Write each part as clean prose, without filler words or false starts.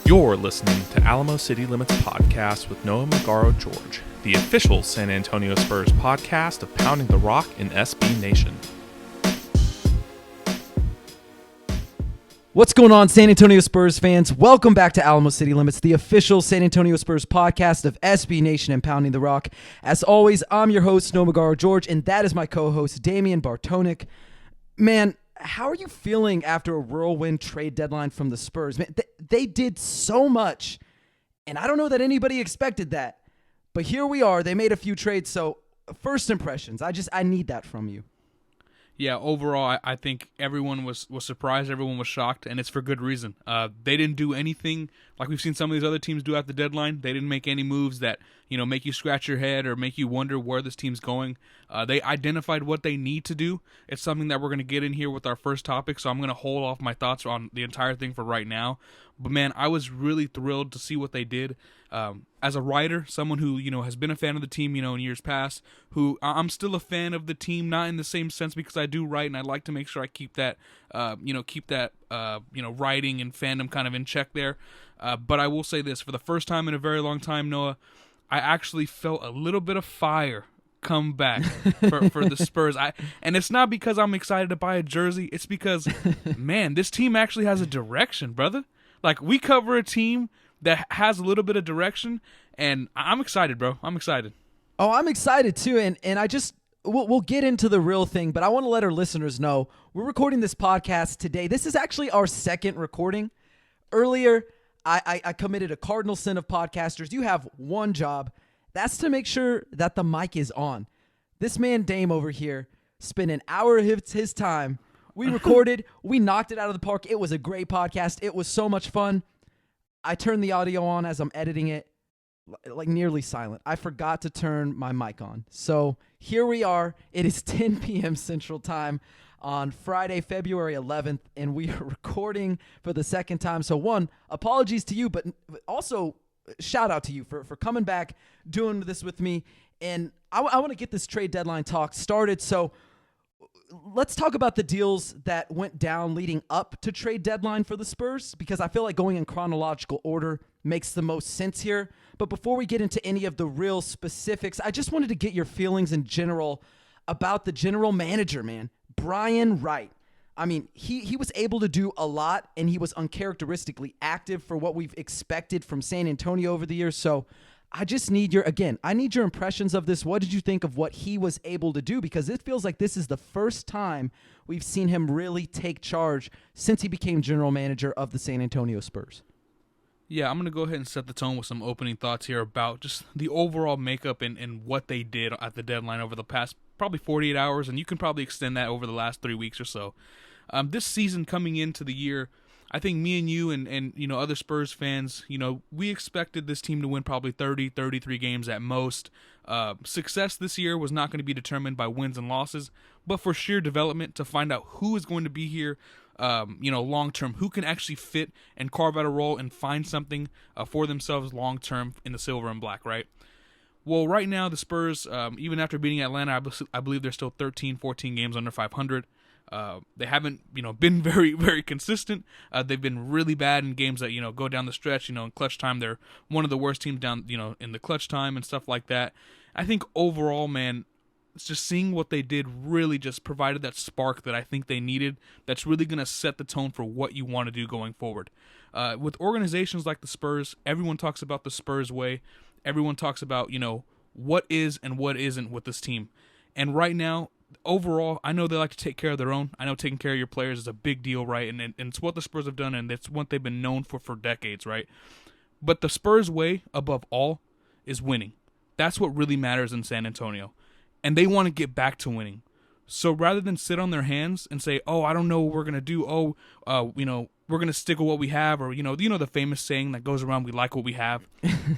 You're listening to Alamo City Limits Podcast with Noah Magaro-George, the official San Antonio Spurs podcast of Pounding the Rock in SB Nation. What's going on, San Antonio Spurs fans? Welcome back to Alamo City Limits, the official San Antonio Spurs podcast of SB Nation and Pounding the Rock. As always, I'm your host, Noah Magaro-George, and that is my co-host, Damien Bartonek. Man, how are you feeling after a whirlwind trade deadline from the Spurs? Man, they did so much, and I don't know that anybody expected that. But here we are. They made a few trades, so first impressions. I need that from you. Yeah, overall, I think everyone was surprised. Everyone was shocked, and it's for good reason. They didn't do anything like we've seen some of these other teams do at the deadline. They didn't make any moves that, make you scratch your head or make you wonder where this team's going. They identified what they need to do. It's something that we're going to get in here with our first topic, so I'm going to hold off my thoughts on the entire thing for right now. But, man, I was really thrilled to see what they did. As a writer, someone who, has been a fan of the team, in years past, who I'm still a fan of the team, not in the same sense because I do write and I like to make sure I keep that, writing and fandom kind of in check there. But I will say this, for the first time in a very long time, Noah, I actually felt a little bit of fire come back for the Spurs. And it's not because I'm excited to buy a jersey. It's because, man, this team actually has a direction, brother. Like, we cover a team that has a little bit of direction, and I'm excited, bro. I'm excited. Oh, I'm excited too, and we'll get into the real thing, but I want to let our listeners know we're recording this podcast today. This is actually our second recording. Earlier, I committed a cardinal sin of podcasters. You have one job. That's to make sure that the mic is on. This man, Dame, over here, spent an hour of his time. We recorded. We knocked it out of the park. It was a great podcast. It was so much fun. I turned the audio on as I'm editing it, like nearly silent. I forgot to turn my mic on. So here we are. It is 10 p.m. Central Time on Friday, February 11th, and we are recording for the second time. So one, apologies to you, but also shout out to you for coming back, doing this with me. And I want to get this trade deadline talk started. So let's talk about the deals that went down leading up to trade deadline for the Spurs, because I feel like going in chronological order makes the most sense here. But before we get into any of the real specifics, I just wanted to get your feelings in general about the general manager, man, Brian Wright. I mean, he was able to do a lot, and he was uncharacteristically active for what we've expected from San Antonio over the years. So I just need your impressions of this. What did you think of what he was able to do? Because it feels like this is the first time we've seen him really take charge since he became general manager of the San Antonio Spurs. Yeah, I'm going to go ahead and set the tone with some opening thoughts here about just the overall makeup and what they did at the deadline over the past probably 48 hours, and you can probably extend that over the last 3 weeks or so. This season coming into the year, I think me and you and other Spurs fans, we expected this team to win probably 30, 33 games at most. Success this year was not going to be determined by wins and losses, but for sheer development to find out who is going to be here, long term, who can actually fit and carve out a role and find something for themselves long term in the silver and black, right? Well, right now the Spurs, even after beating Atlanta, I believe they're still 13, 14 games under 500. They haven't, been very, very consistent. They've been really bad in games that, go down the stretch, in clutch time. They're one of the worst teams down, in the clutch time and stuff like that. I think overall, man, it's just seeing what they did really just provided that spark that I think they needed. That's really going to set the tone for what you want to do going forward. With organizations like the Spurs, everyone talks about the Spurs way. Everyone talks about, what is and what isn't with this team. And right now, overall, I know they like to take care of their own. I know taking care of your players is a big deal, right? And it's what the Spurs have done, and it's what they've been known for decades, right? But the Spurs way, above all, is winning. That's what really matters in San Antonio. And they want to get back to winning. So rather than sit on their hands and say, oh, I don't know what we're going to do. We're going to stick with what we have. Or, the famous saying that goes around, we like what we have.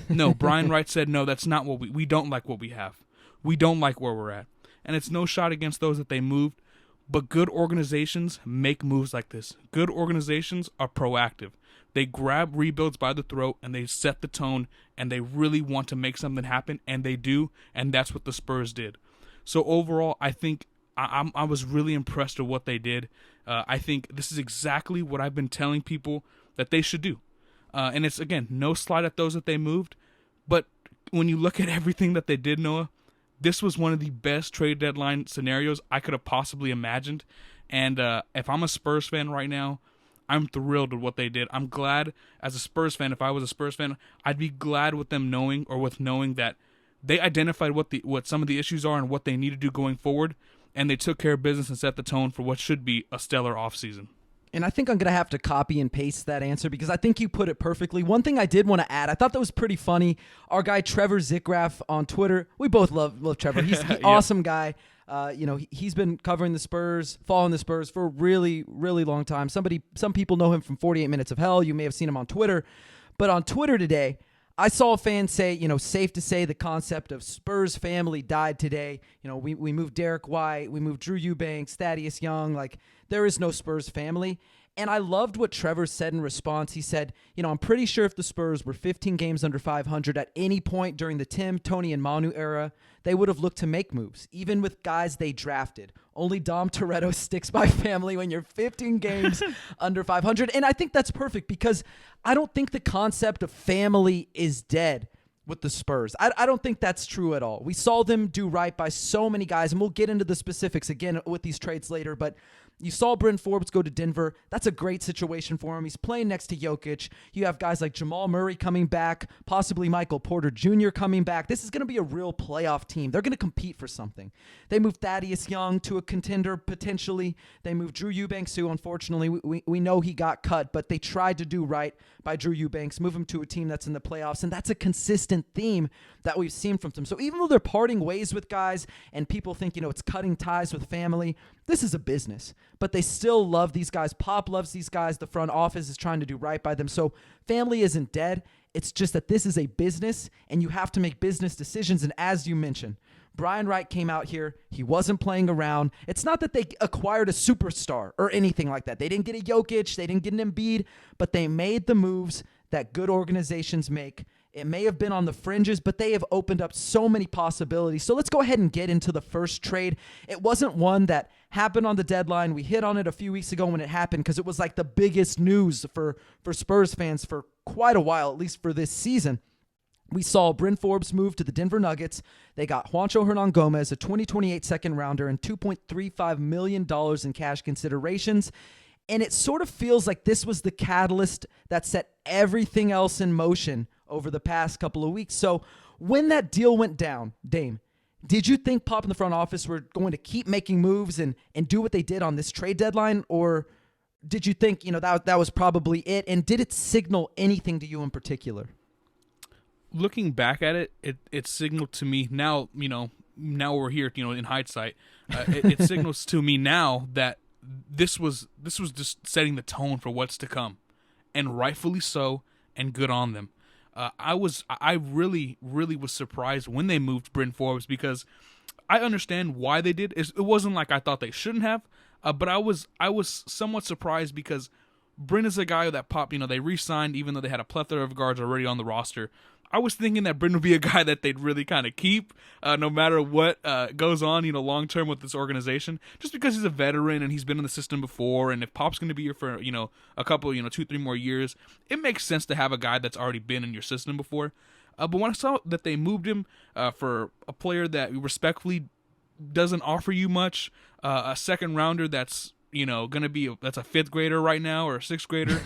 No, Brian Wright said, no, that's not what we don't like what we have. We don't like where we're at. And it's no shot against those that they moved, but good organizations make moves like this. Good organizations are proactive. They grab rebuilds by the throat, and they set the tone, and they really want to make something happen, and they do, and that's what the Spurs did. So overall, I think I was really impressed with what they did. I think this is exactly what I've been telling people that they should do. And it's, again, no slight at those that they moved. But when you look at everything that they did, Noah, this was one of the best trade deadline scenarios I could have possibly imagined. And if I'm a Spurs fan right now, I'm thrilled with what they did. I'm glad as a Spurs fan, if I was a Spurs fan, I'd be glad with them knowing that they identified what some of the issues are and what they need to do going forward, and they took care of business and set the tone for what should be a stellar offseason. And I think I'm going to have to copy and paste that answer because I think you put it perfectly. One thing I did want to add, I thought that was pretty funny. Our guy Trevor Zickraff on Twitter, we both love Trevor. He's an awesome guy. He's been covering the Spurs, following the Spurs for a really, really long time. Some people know him from 48 Minutes of Hell. You may have seen him on Twitter. But on Twitter today, I saw a fan say, safe to say the concept of Spurs family died today. We moved Derrick White, we moved Drew Eubanks, Thaddeus Young. Like, there is no Spurs family. And I loved what Trevor said in response. He said, I'm pretty sure if the Spurs were 15 games under 500 at any point during the Tim, Tony, and Manu era, they would have looked to make moves, even with guys they drafted. Only Dom Toretto sticks by family when you're 15 games under 500. And I think that's perfect because I don't think the concept of family is dead with the Spurs. I don't think that's true at all. We saw them do right by so many guys, and we'll get into the specifics again with these trades later, but you saw Bryn Forbes go to Denver. That's a great situation for him. He's playing next to Jokic. You have guys like Jamal Murray coming back, possibly Michael Porter Jr. coming back. This is going to be a real playoff team. They're going to compete for something. They moved Thaddeus Young to a contender potentially. They moved Drew Eubanks, who unfortunately we know he got cut, but they tried to do right by Drew Eubanks, move him to a team that's in the playoffs, and that's a consistent theme that we've seen from them. So even though they're parting ways with guys and people think, it's cutting ties with family, this is a business. But they still love these guys. Pop loves these guys. The front office is trying to do right by them. So family isn't dead. It's just that this is a business, and you have to make business decisions. And as you mentioned, Brian Wright came out here. He wasn't playing around. It's not that they acquired a superstar or anything like that. They didn't get a Jokic. They didn't get an Embiid. But they made the moves that good organizations make. It may have been on the fringes, but they have opened up so many possibilities. So let's go ahead and get into the first trade. It wasn't one that happened on the deadline. We hit on it a few weeks ago when it happened because it was like the biggest news for Spurs fans for quite a while, at least for this season. We saw Bryn Forbes move to the Denver Nuggets. They got Juancho Hernan-Gomez, a 2028 second rounder, and $2.35 million in cash considerations. And it sort of feels like this was the catalyst that set everything else in motion over the past couple of weeks. So when that deal went down, Dame, did you think Pop in the front office were going to keep making moves and do what they did on this trade deadline? Or did you think, that was probably it? And did it signal anything to you in particular? Looking back at it, it signaled to me now, now we're here, in hindsight, it signals to me now that this was just setting the tone for what's to come, and rightfully so, and good on them. I really, really was surprised when they moved Bryn Forbes because I understand why they did. It wasn't like I thought they shouldn't have, but I was somewhat surprised because Bryn is a guy that Pop, they re-signed even though they had a plethora of guards already on the roster. I was thinking that Bryn would be a guy that they'd really kind of keep no matter what goes on, long term with this organization, just because he's a veteran and he's been in the system before. And if Pop's going to be here for, a couple, 2-3 more years, it makes sense to have a guy that's already been in your system before. But when I saw that they moved him for a player that respectfully doesn't offer you much, a second rounder that's, going to be that's a fifth grader right now or a sixth grader,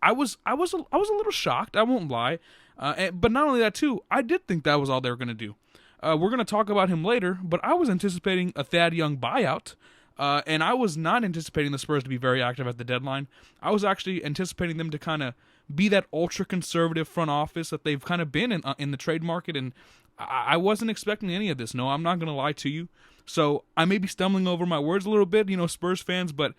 I was a little shocked. I won't lie. But not only that, too, I did think that was all they were going to do. We're going to talk about him later, but I was anticipating a Thad Young buyout, and I was not anticipating the Spurs to be very active at the deadline. I was actually anticipating them to kind of be that ultra-conservative front office that they've kind of been in the trade market, and I wasn't expecting any of this. No, I'm not going to lie to you. So I may be stumbling over my words a little bit, Spurs fans, but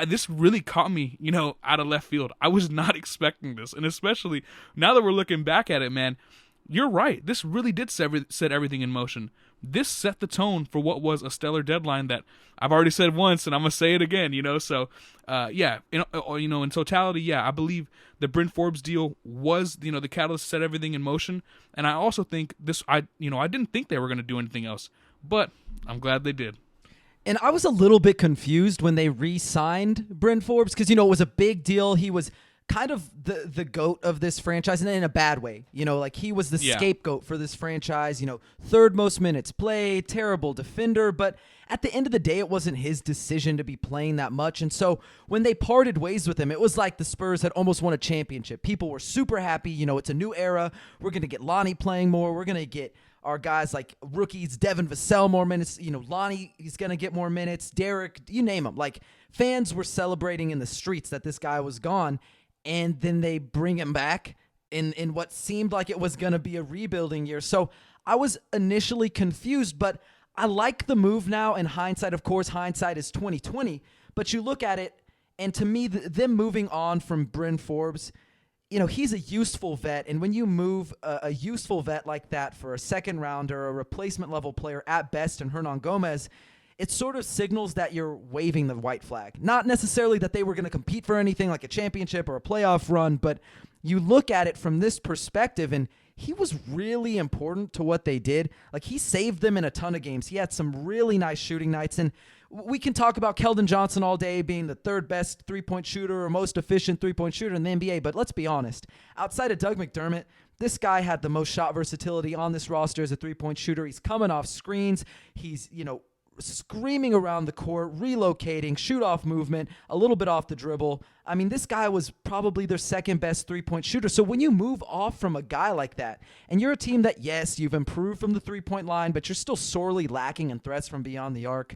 this really caught me, out of left field. I was not expecting this. And especially now that we're looking back at it, man, you're right. This really did set everything in motion. This set the tone for what was a stellar deadline that I've already said once, and I'm going to say it again, So, in totality, yeah, I believe the Bryn Forbes deal was, the catalyst to set everything in motion. And I also think I didn't think they were going to do anything else, but I'm glad they did. And I was a little bit confused when they re-signed Bryn Forbes because, it was a big deal. He was kind of the GOAT of this franchise, and in a bad way. Like he was the scapegoat for this franchise. Third most minutes played, terrible defender, but at the end of the day, it wasn't his decision to be playing that much. And so when they parted ways with him, it was like the Spurs had almost won a championship. People were super happy. It's a new era. We're going to get Lonnie playing more. We're going to get our guys like rookies, Devin Vassell more minutes. Lonnie, he's going to get more minutes. Derrick, you name him. Like fans were celebrating in the streets that this guy was gone. And then they bring him back in what seemed like it was going to be a rebuilding year. So I was initially confused, but I like the move now. In hindsight, of course, hindsight is 20/20. But you look at it, and to me, them moving on from Bryn Forbes, he's a useful vet. And when you move a useful vet like that for a second rounder, a replacement level player at best in Hernangomez, it sort of signals that you're waving the white flag. Not necessarily that they were going to compete for anything like a championship or a playoff run, but you look at it from this perspective, and he was really important to what they did. Like, he saved them in a ton of games. He had some really nice shooting nights, and we can talk about Keldon Johnson all day being the third best three-point shooter or most efficient three-point shooter in the NBA, but let's be honest. Outside of Doug McDermott, this guy had the most shot versatility on this roster as a three-point shooter. He's coming off screens. He's, screaming around the court, relocating, shoot-off movement, a little bit off the dribble. I mean, this guy was probably their second best three-point shooter. So when you move off from a guy like that, and you're a team that, yes, you've improved from the three-point line, but you're still sorely lacking in threats from beyond the arc,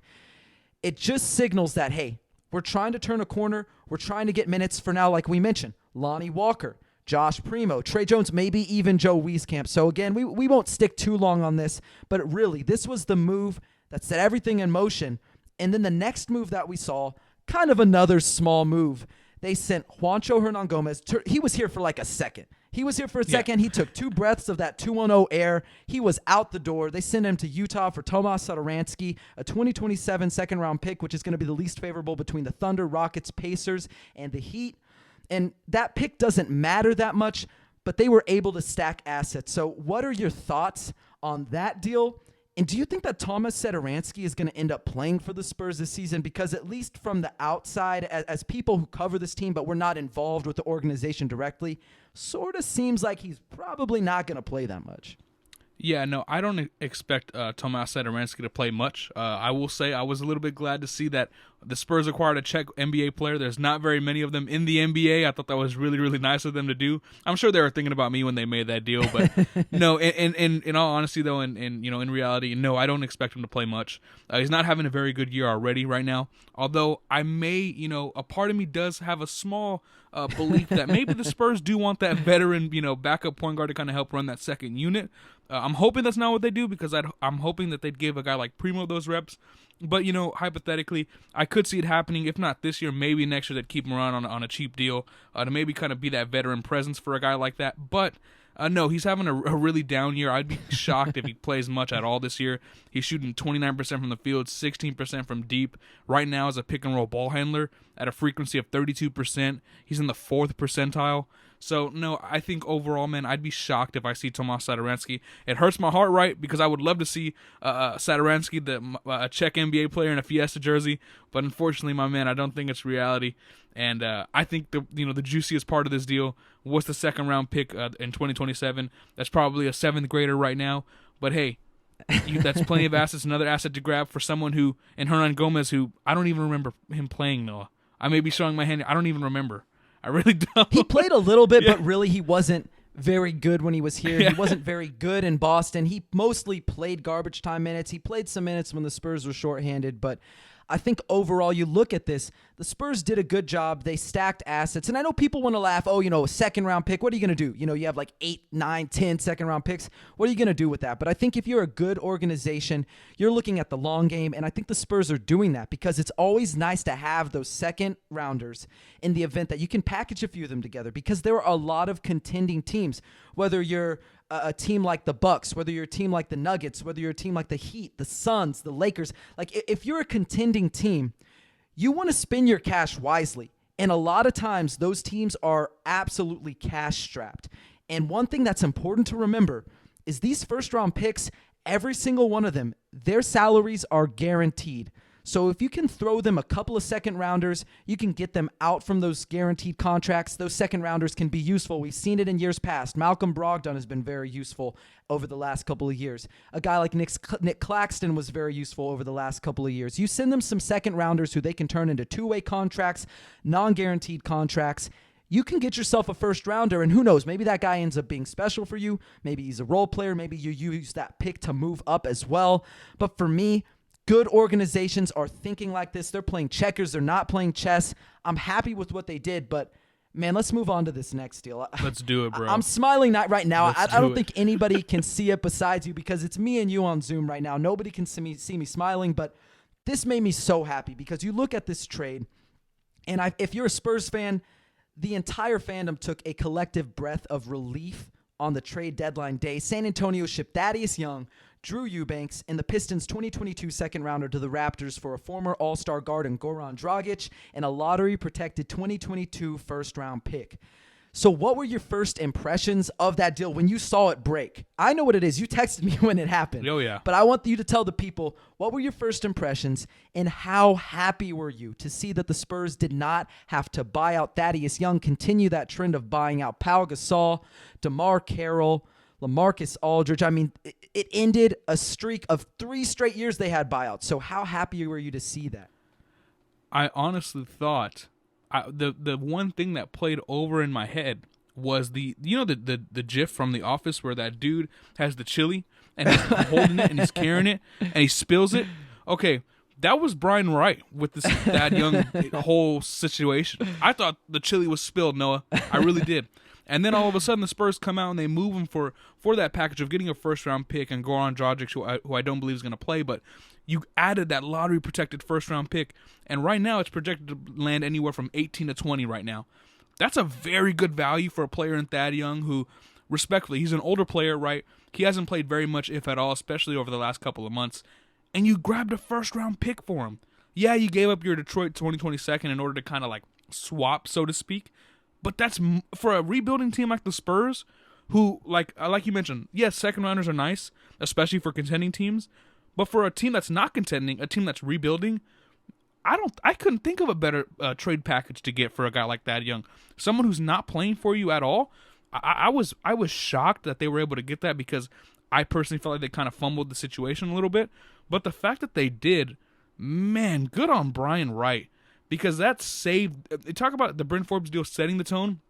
it just signals that, hey, we're trying to turn a corner. We're trying to get minutes for now, like we mentioned, Lonnie Walker, Josh Primo, Trey Jones, maybe even Joe Wieskamp. So again, we won't stick too long on this, but really, this was the move that set everything in motion. And then the next move that we saw, kind of another small move. They sent Juancho Hernangomez. He was here for like a second. He was here for a second. He took 2 breaths of that 2-1-0 air. He was out the door. They sent him to Utah for Tomas Satoransky, a 2027 second-round pick, which is going to be the least favorable between the Thunder, Rockets, Pacers, and the Heat. And that pick doesn't matter that much, but they were able to stack assets. So what are your thoughts on that deal? And do you think that Tomas Satoransky is going to end up playing for the Spurs this season? Because at least from the outside, as people who cover this team, but we're not involved with the organization directly, sort of seems like he's probably not going to play that much. Yeah, no, I don't expect Tomas Satoransky to play much. I will say I was a little bit glad to see that the Spurs acquired a Czech NBA player. There's not very many of them in the NBA. I thought that was really, really nice of them to do. I'm sure they were thinking about me when they made that deal, but no. In all honesty, though, and in reality, no, I don't expect him to play much. He's not having a very good year already right now. Although I may, a part of me does have a small belief that maybe the Spurs do want that veteran, backup point guard to kind of help run that second unit. I'm hoping that's not what they do, because I'm hoping that they'd give a guy like Primo those reps. But, hypothetically, I could see it happening. If not this year, maybe next year they'd keep him around on a cheap deal to maybe kind of be that veteran presence for a guy like that. But no, he's having a really down year. I'd be shocked if he plays much at all this year. He's shooting 29% from the field, 16% from deep. Right now as a pick-and-roll ball handler at a frequency of 32%. He's in the 4th percentile. So, no, I think overall, man, I'd be shocked if I see Tomas Satoransky. It hurts my heart, right? Because I would love to see Satoransky, a Czech NBA player in a Fiesta jersey. But unfortunately, my man, I don't think it's reality. And I think the juiciest part of this deal was the second-round pick in 2027. That's probably a 7th grader right now. But, hey, that's plenty of assets. Another asset to grab for someone who, in Hernangomez, who I don't even remember him playing, Noah. I may be showing my hand. I don't even remember. I really don't. He played a little bit, but really he wasn't very good when he was here. He wasn't very good in Boston. He mostly played garbage time minutes. He played some minutes when the Spurs were shorthanded, but I think overall you look at this, the Spurs did a good job. They stacked assets. And I know people want to laugh, a second-round pick. What are you going to do? You have like 8, 9, 10 second-round picks. What are you going to do with that? But I think if you're a good organization, you're looking at the long game, and I think the Spurs are doing that because it's always nice to have those second-rounders in the event that you can package a few of them together, because there are a lot of contending teams, whether you're a team like the Bucks, whether you're a team like the Nuggets, whether you're a team like the Heat, the Suns, the Lakers. Like, if you're a contending team, you want to spend your cash wisely. And a lot of times those teams are absolutely cash strapped. And one thing that's important to remember is these first round picks, every single one of them, their salaries are guaranteed. So if you can throw them a couple of second rounders, you can get them out from those guaranteed contracts. Those second rounders can be useful. We've seen it in years past. Malcolm Brogdon has been very useful over the last couple of years. A guy like Nick Claxton was very useful over the last couple of years. You send them some second rounders who they can turn into two-way contracts, non-guaranteed contracts. You can get yourself a first rounder, and who knows, maybe that guy ends up being special for you. Maybe he's a role player. Maybe you use that pick to move up as well. But for me, good organizations are thinking like this. They're playing checkers. They're not playing chess. I'm happy with what they did, but man, let's move on to this next deal. Let's do it, bro. I'm smiling right now. I don't it. think anybody can see it besides you because it's me and you on Zoom right now. Nobody can see me smiling, but this made me so happy because you look at this trade, and if you're a Spurs fan, the entire fandom took a collective breath of relief on the trade deadline day. San Antonio shipped Thaddeus Young, Drew Eubanks, and the Pistons' 2022 second rounder to the Raptors for a former All-Star guard in Goran Dragic and a lottery-protected 2022 first-round pick. So what were your first impressions of that deal when you saw it break? I know what it is. You texted me when it happened. Oh, yeah. But I want you to tell the people, what were your first impressions and how happy were you to see that the Spurs did not have to buy out Thaddeus Young, continue that trend of buying out Pau Gasol, DeMar Carroll, LaMarcus Aldridge? I mean, it ended a streak of 3 straight years they had buyouts. So how happy were you to see that? I honestly thought the one thing that played over in my head was the GIF from The Office where that dude has the chili and he's holding it and he's carrying it and he spills it. Okay, that was Brian Wright with this Thad Young whole situation. I thought the chili was spilled, Noah. I really did. And then all of a sudden the Spurs come out and they move him for that package of getting a first-round pick and Goran Dragic, who I don't believe is going to play, but you added that lottery-protected first-round pick, and right now it's projected to land anywhere from 18 to 20 right now. That's a very good value for a player in Thad Young who, respectfully, he's an older player, right? He hasn't played very much, if at all, especially over the last couple of months, and you grabbed a first-round pick for him. Yeah, you gave up your Detroit 2022 in order to kind of like swap, so to speak, but that's for a rebuilding team like the Spurs, who, like you mentioned, yes, second rounders are nice, especially for contending teams. But for a team that's not contending, a team that's rebuilding, I couldn't think of a better trade package to get for a guy like Thad Young. Someone who's not playing for you at all. I was shocked that they were able to get that because I personally felt like they kind of fumbled the situation a little bit. But the fact that they did, man, good on Brian Wright. Because that saved, talk about the Bryn Forbes deal setting the tone.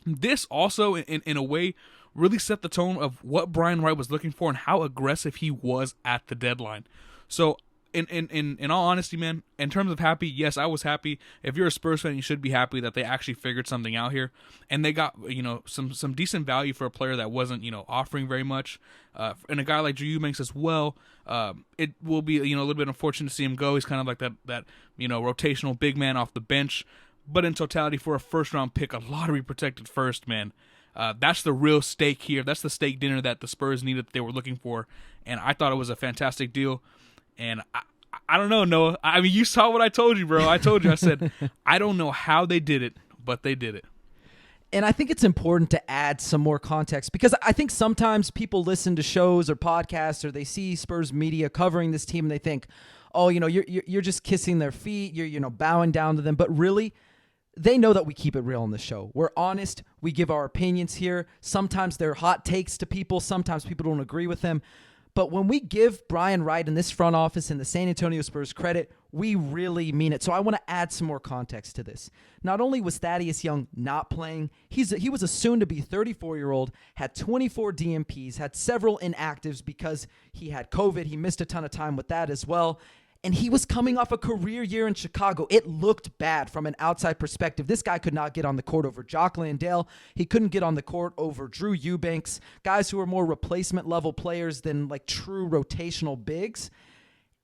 This also, in a way, really set the tone of what Brian Wright was looking for and how aggressive he was at the deadline. So, in all honesty, man, in terms of happy, yes, I was happy. If you're a Spurs fan, you should be happy that they actually figured something out here. And they got, some decent value for a player that wasn't, offering very much. And a guy like Drew Eubanks as well, it will be, a little bit unfortunate to see him go. He's kind of like that rotational big man off the bench. But in totality, for a first-round pick, a lottery-protected first, man, that's the real stake here. That's the steak dinner that the Spurs needed, that they were looking for. And I thought it was a fantastic deal. And I don't know, Noah. I mean, you saw what I told you, bro. I told you. I said, I don't know how they did it, but they did it. And I think it's important to add some more context because I think sometimes people listen to shows or podcasts or they see Spurs media covering this team and they think, oh, you're just kissing their feet, you're bowing down to them. But really, they know that we keep it real on the show. We're honest. We give our opinions here. Sometimes they're hot takes to people. Sometimes people don't agree with them. But when we give Brian Wright and this front office and the San Antonio Spurs credit, we really mean it. So I want to add some more context to this. Not only was Thaddeus Young not playing, he was a soon-to-be 34-year-old, had 24 DMPs, had several inactives because he had COVID. He missed a ton of time with that as well. And he was coming off a career year in Chicago. It looked bad from an outside perspective. This guy could not get on the court over Jock Landale. He couldn't get on the court over Drew Eubanks, guys who are more replacement level players than like true rotational bigs.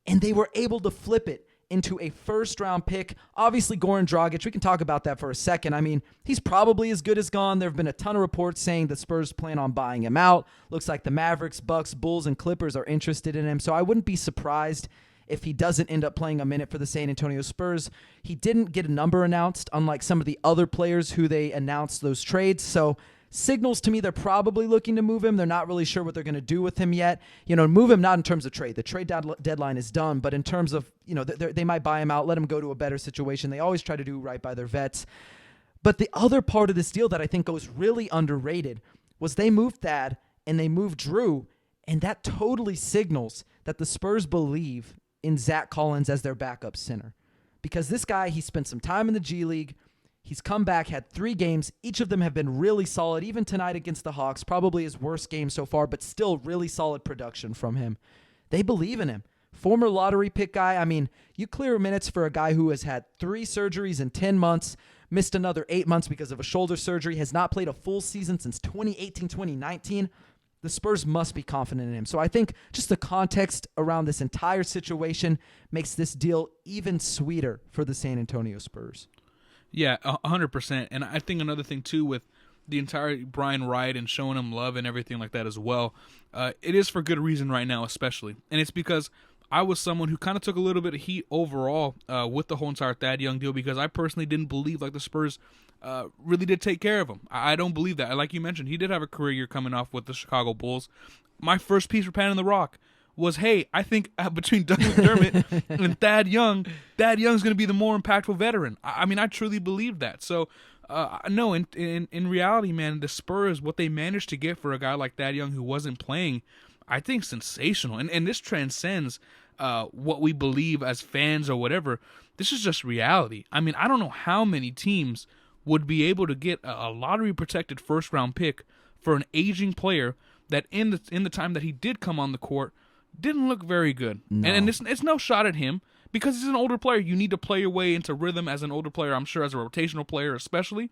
And they were able to flip it into a first-round pick. Obviously, Goran Dragic, we can talk about that for a second. I mean, he's probably as good as gone. There have been a ton of reports saying the Spurs plan on buying him out. Looks like the Mavericks, Bucks, Bulls, and Clippers are interested in him. So I wouldn't be surprised if he doesn't end up playing a minute for the San Antonio Spurs. He didn't get a number announced, unlike some of the other players who they announced those trades. So signals to me they're probably looking to move him. They're not really sure what they're going to do with him yet. Move him not in terms of trade. The trade deadline is done, but in terms of, they might buy him out, let him go to a better situation. They always try to do right by their vets. But the other part of this deal that I think goes really underrated was they moved Thad and they moved Drew, and that totally signals that the Spurs believe in Zach Collins as their backup center. Because this guy, he spent some time in the G League. He's come back, had 3 games. Each of them have been really solid. Even tonight against the Hawks, probably his worst game so far, but still really solid production from him. They believe in him. Former lottery pick guy. I mean, you clear minutes for a guy who has had 3 surgeries in 10 months, missed another 8 months because of a shoulder surgery, has not played a full season since 2018, 2019. The Spurs must be confident in him. So I think just the context around this entire situation makes this deal even sweeter for the San Antonio Spurs. Yeah, 100%. And I think another thing, too, with the entire Brian Wright and showing him love and everything like that as well, it is for good reason right now, especially. And it's because I was someone who kind of took a little bit of heat overall with the whole entire Thad Young deal, because I personally didn't believe like the Spurs really did take care of him. I don't believe that. Like you mentioned, he did have a career year coming off with the Chicago Bulls. My first piece for Pounding the Rock was, hey, I think between Doug McDermott and Thad Young's going to be the more impactful veteran. I mean, I truly believe that. So, no, in reality, man, the Spurs, what they managed to get for a guy like Thad Young who wasn't playing, I think sensational. And this transcends what we believe as fans or whatever. This is just reality. I mean, I don't know how many teams would be able to get a lottery-protected first-round pick for an aging player that in the time that he did come on the court didn't look very good. No. And it's no shot at him, because he's an older player. You need to play your way into rhythm as an older player, I'm sure as a rotational player especially.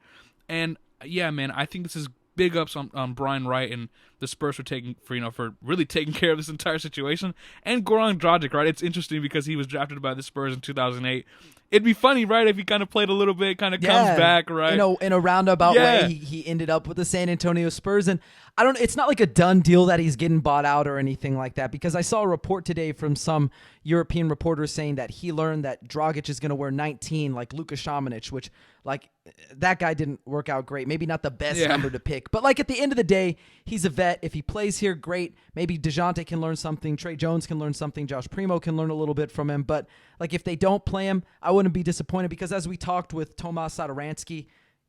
And, yeah, man, I think this is big ups on Brian Wright and the Spurs for really taking care of this entire situation. And Goran Dragic, right? It's interesting because he was drafted by the Spurs in 2008. It'd be funny, right, if he kind of played a little bit, kind of comes back, right? In a roundabout way, he ended up with the San Antonio Spurs. And it's not like a done deal that he's getting bought out or anything like that, because I saw a report today from some European reporters saying that he learned that Dragic is going to wear 19 like Luka Šamanić, which, like, that guy didn't work out great. Maybe not the best number to pick. But, like, at the end of the day, he's a vet. If he plays here, great. Maybe Dejounte can learn something. Trey Jones can learn something. Josh Primo can learn a little bit from him. But, like, if they don't play him, I wouldn't be disappointed, because as we talked with Tomas Satoransky,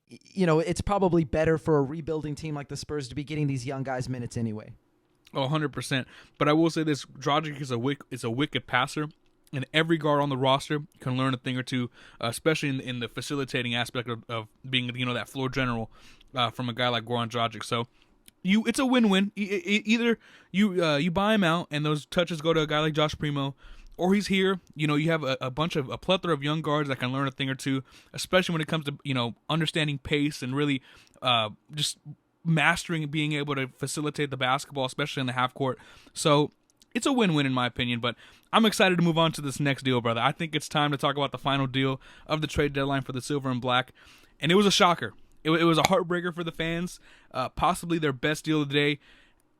it's probably better for a rebuilding team like the Spurs to be getting these young guys minutes anyway. Oh, 100%. But I will say this, Dragic is a wicked passer, and every guard on the roster can learn a thing or two, especially in the facilitating aspect of being, that floor general from a guy like Goran Dragic. So it's a win-win. Either you buy him out and those touches go to a guy like Josh Primo, or he's here. You have a plethora of young guards that can learn a thing or two, especially when it comes to understanding pace and really just mastering and being able to facilitate the basketball, especially in the half court. So it's a win-win in my opinion, but I'm excited to move on to this next deal, brother. I think it's time to talk about the final deal of the trade deadline for the Silver and Black, and it was a shocker. It was a heartbreaker for the fans, possibly their best deal of the day.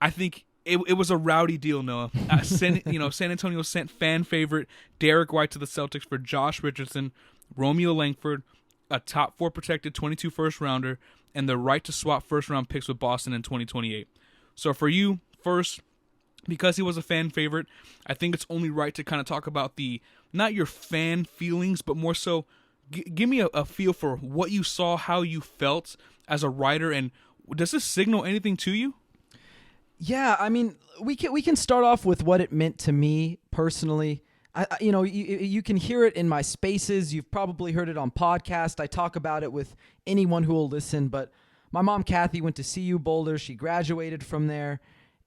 I think it was a rowdy deal, Noah. San Antonio sent fan favorite Derrick White to the Celtics for Josh Richardson, Romeo Langford, a top 4 protected 22 first-rounder, and the right to swap first-round picks with Boston in 2028. So for you, first, because he was a fan favorite, I think it's only right to kind of talk about not your fan feelings, but more so give me a feel for what you saw, how you felt as a writer, and does this signal anything to you? Yeah, I mean, we can start off with what it meant to me personally. You can hear it in my spaces. You've probably heard it on podcast. I talk about it with anyone who will listen. But my mom, Kathy, went to CU Boulder. She graduated from there.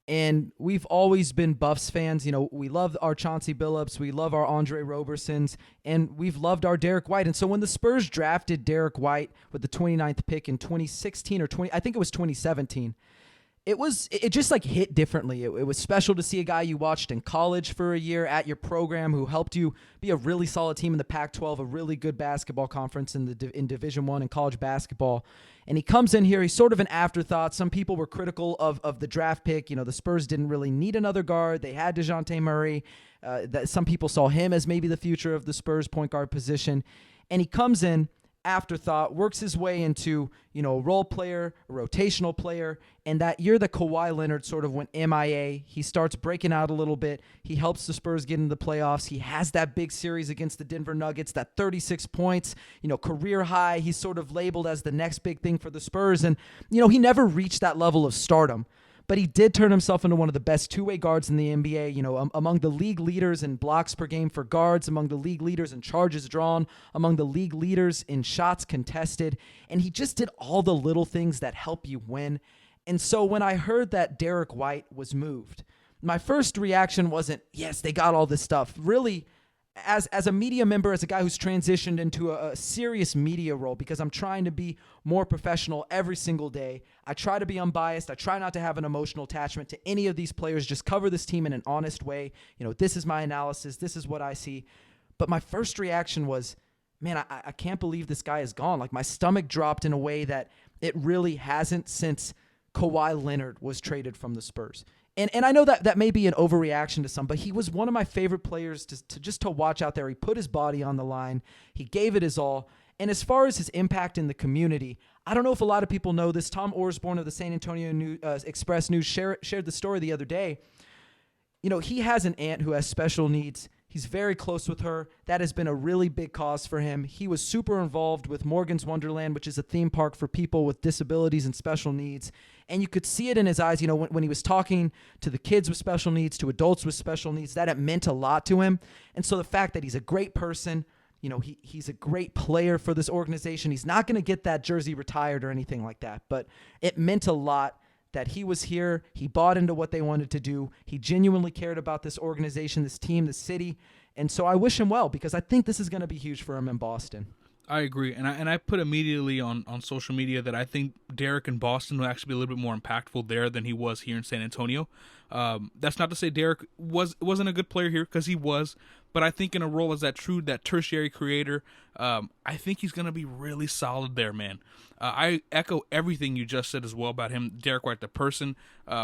And we've always been Buffs fans. We love our Chauncey Billups. We love our Andre Robersons. And we've loved our Derrick White. And so when the Spurs drafted Derrick White with the 29th pick in 2016 I think it was 2017, it just like hit differently. It was special to see a guy you watched in college for a year at your program who helped you be a really solid team in the Pac-12, a really good basketball conference in Division I in college basketball. And he comes in here, he's sort of an afterthought. Some people were critical of the draft pick. The Spurs didn't really need another guard. They had Dejounte Murray. Some people saw him as maybe the future of the Spurs point guard position. And he comes in afterthought, works his way into, a role player, a rotational player, and that year that Kawhi Leonard sort of went MIA, he starts breaking out a little bit. He helps the Spurs get into the playoffs. He has that big series against the Denver Nuggets, that 36 points, career high. He's sort of labeled as the next big thing for the Spurs, and, he never reached that level of stardom. But he did turn himself into one of the best two-way guards in the NBA, among the league leaders in blocks per game for guards, among the league leaders in charges drawn, among the league leaders in shots contested. And he just did all the little things that help you win. And so when I heard that Derrick White was moved, my first reaction wasn't, yes, they got all this stuff. Really, as a media member, as a guy who's transitioned into a serious media role, because I'm trying to be more professional every single day, I try to be unbiased. I try not to have an emotional attachment to any of these players, just cover this team in an honest way. This is my analysis. This is what I see. But my first reaction was, man, I can't believe this guy is gone. Like, my stomach dropped in a way that it really hasn't since Kawhi Leonard was traded from the Spurs. And I know that may be an overreaction to some, but he was one of my favorite players to watch out there. He put his body on the line. He gave it his all. And as far as his impact in the community, I don't know if a lot of people know this. Tom Orsborn of the San Antonio Express News shared the story the other day. He has an aunt who has special needs. He's very close with her. That has been a really big cause for him. He was super involved with Morgan's Wonderland, which is a theme park for people with disabilities and special needs. And you could see it in his eyes, when he was talking to the kids with special needs, to adults with special needs, that it meant a lot to him. And so the fact that he's a great person, he's a great player for this organization. He's not going to get that jersey retired or anything like that, but it meant a lot that he was here. He bought into what they wanted to do. He genuinely cared about this organization, this team, this city. And so I wish him well, because I think this is going to be huge for him in Boston. I agree. And I put immediately on social media that I think Derrick in Boston will actually be a little bit more impactful there than he was here in San Antonio. That's not to say Derrick wasn't a good player here, because he was. But I think in a role as that tertiary creator, I think he's going to be really solid there, man. I echo everything you just said as well about him, Derrick White, the person,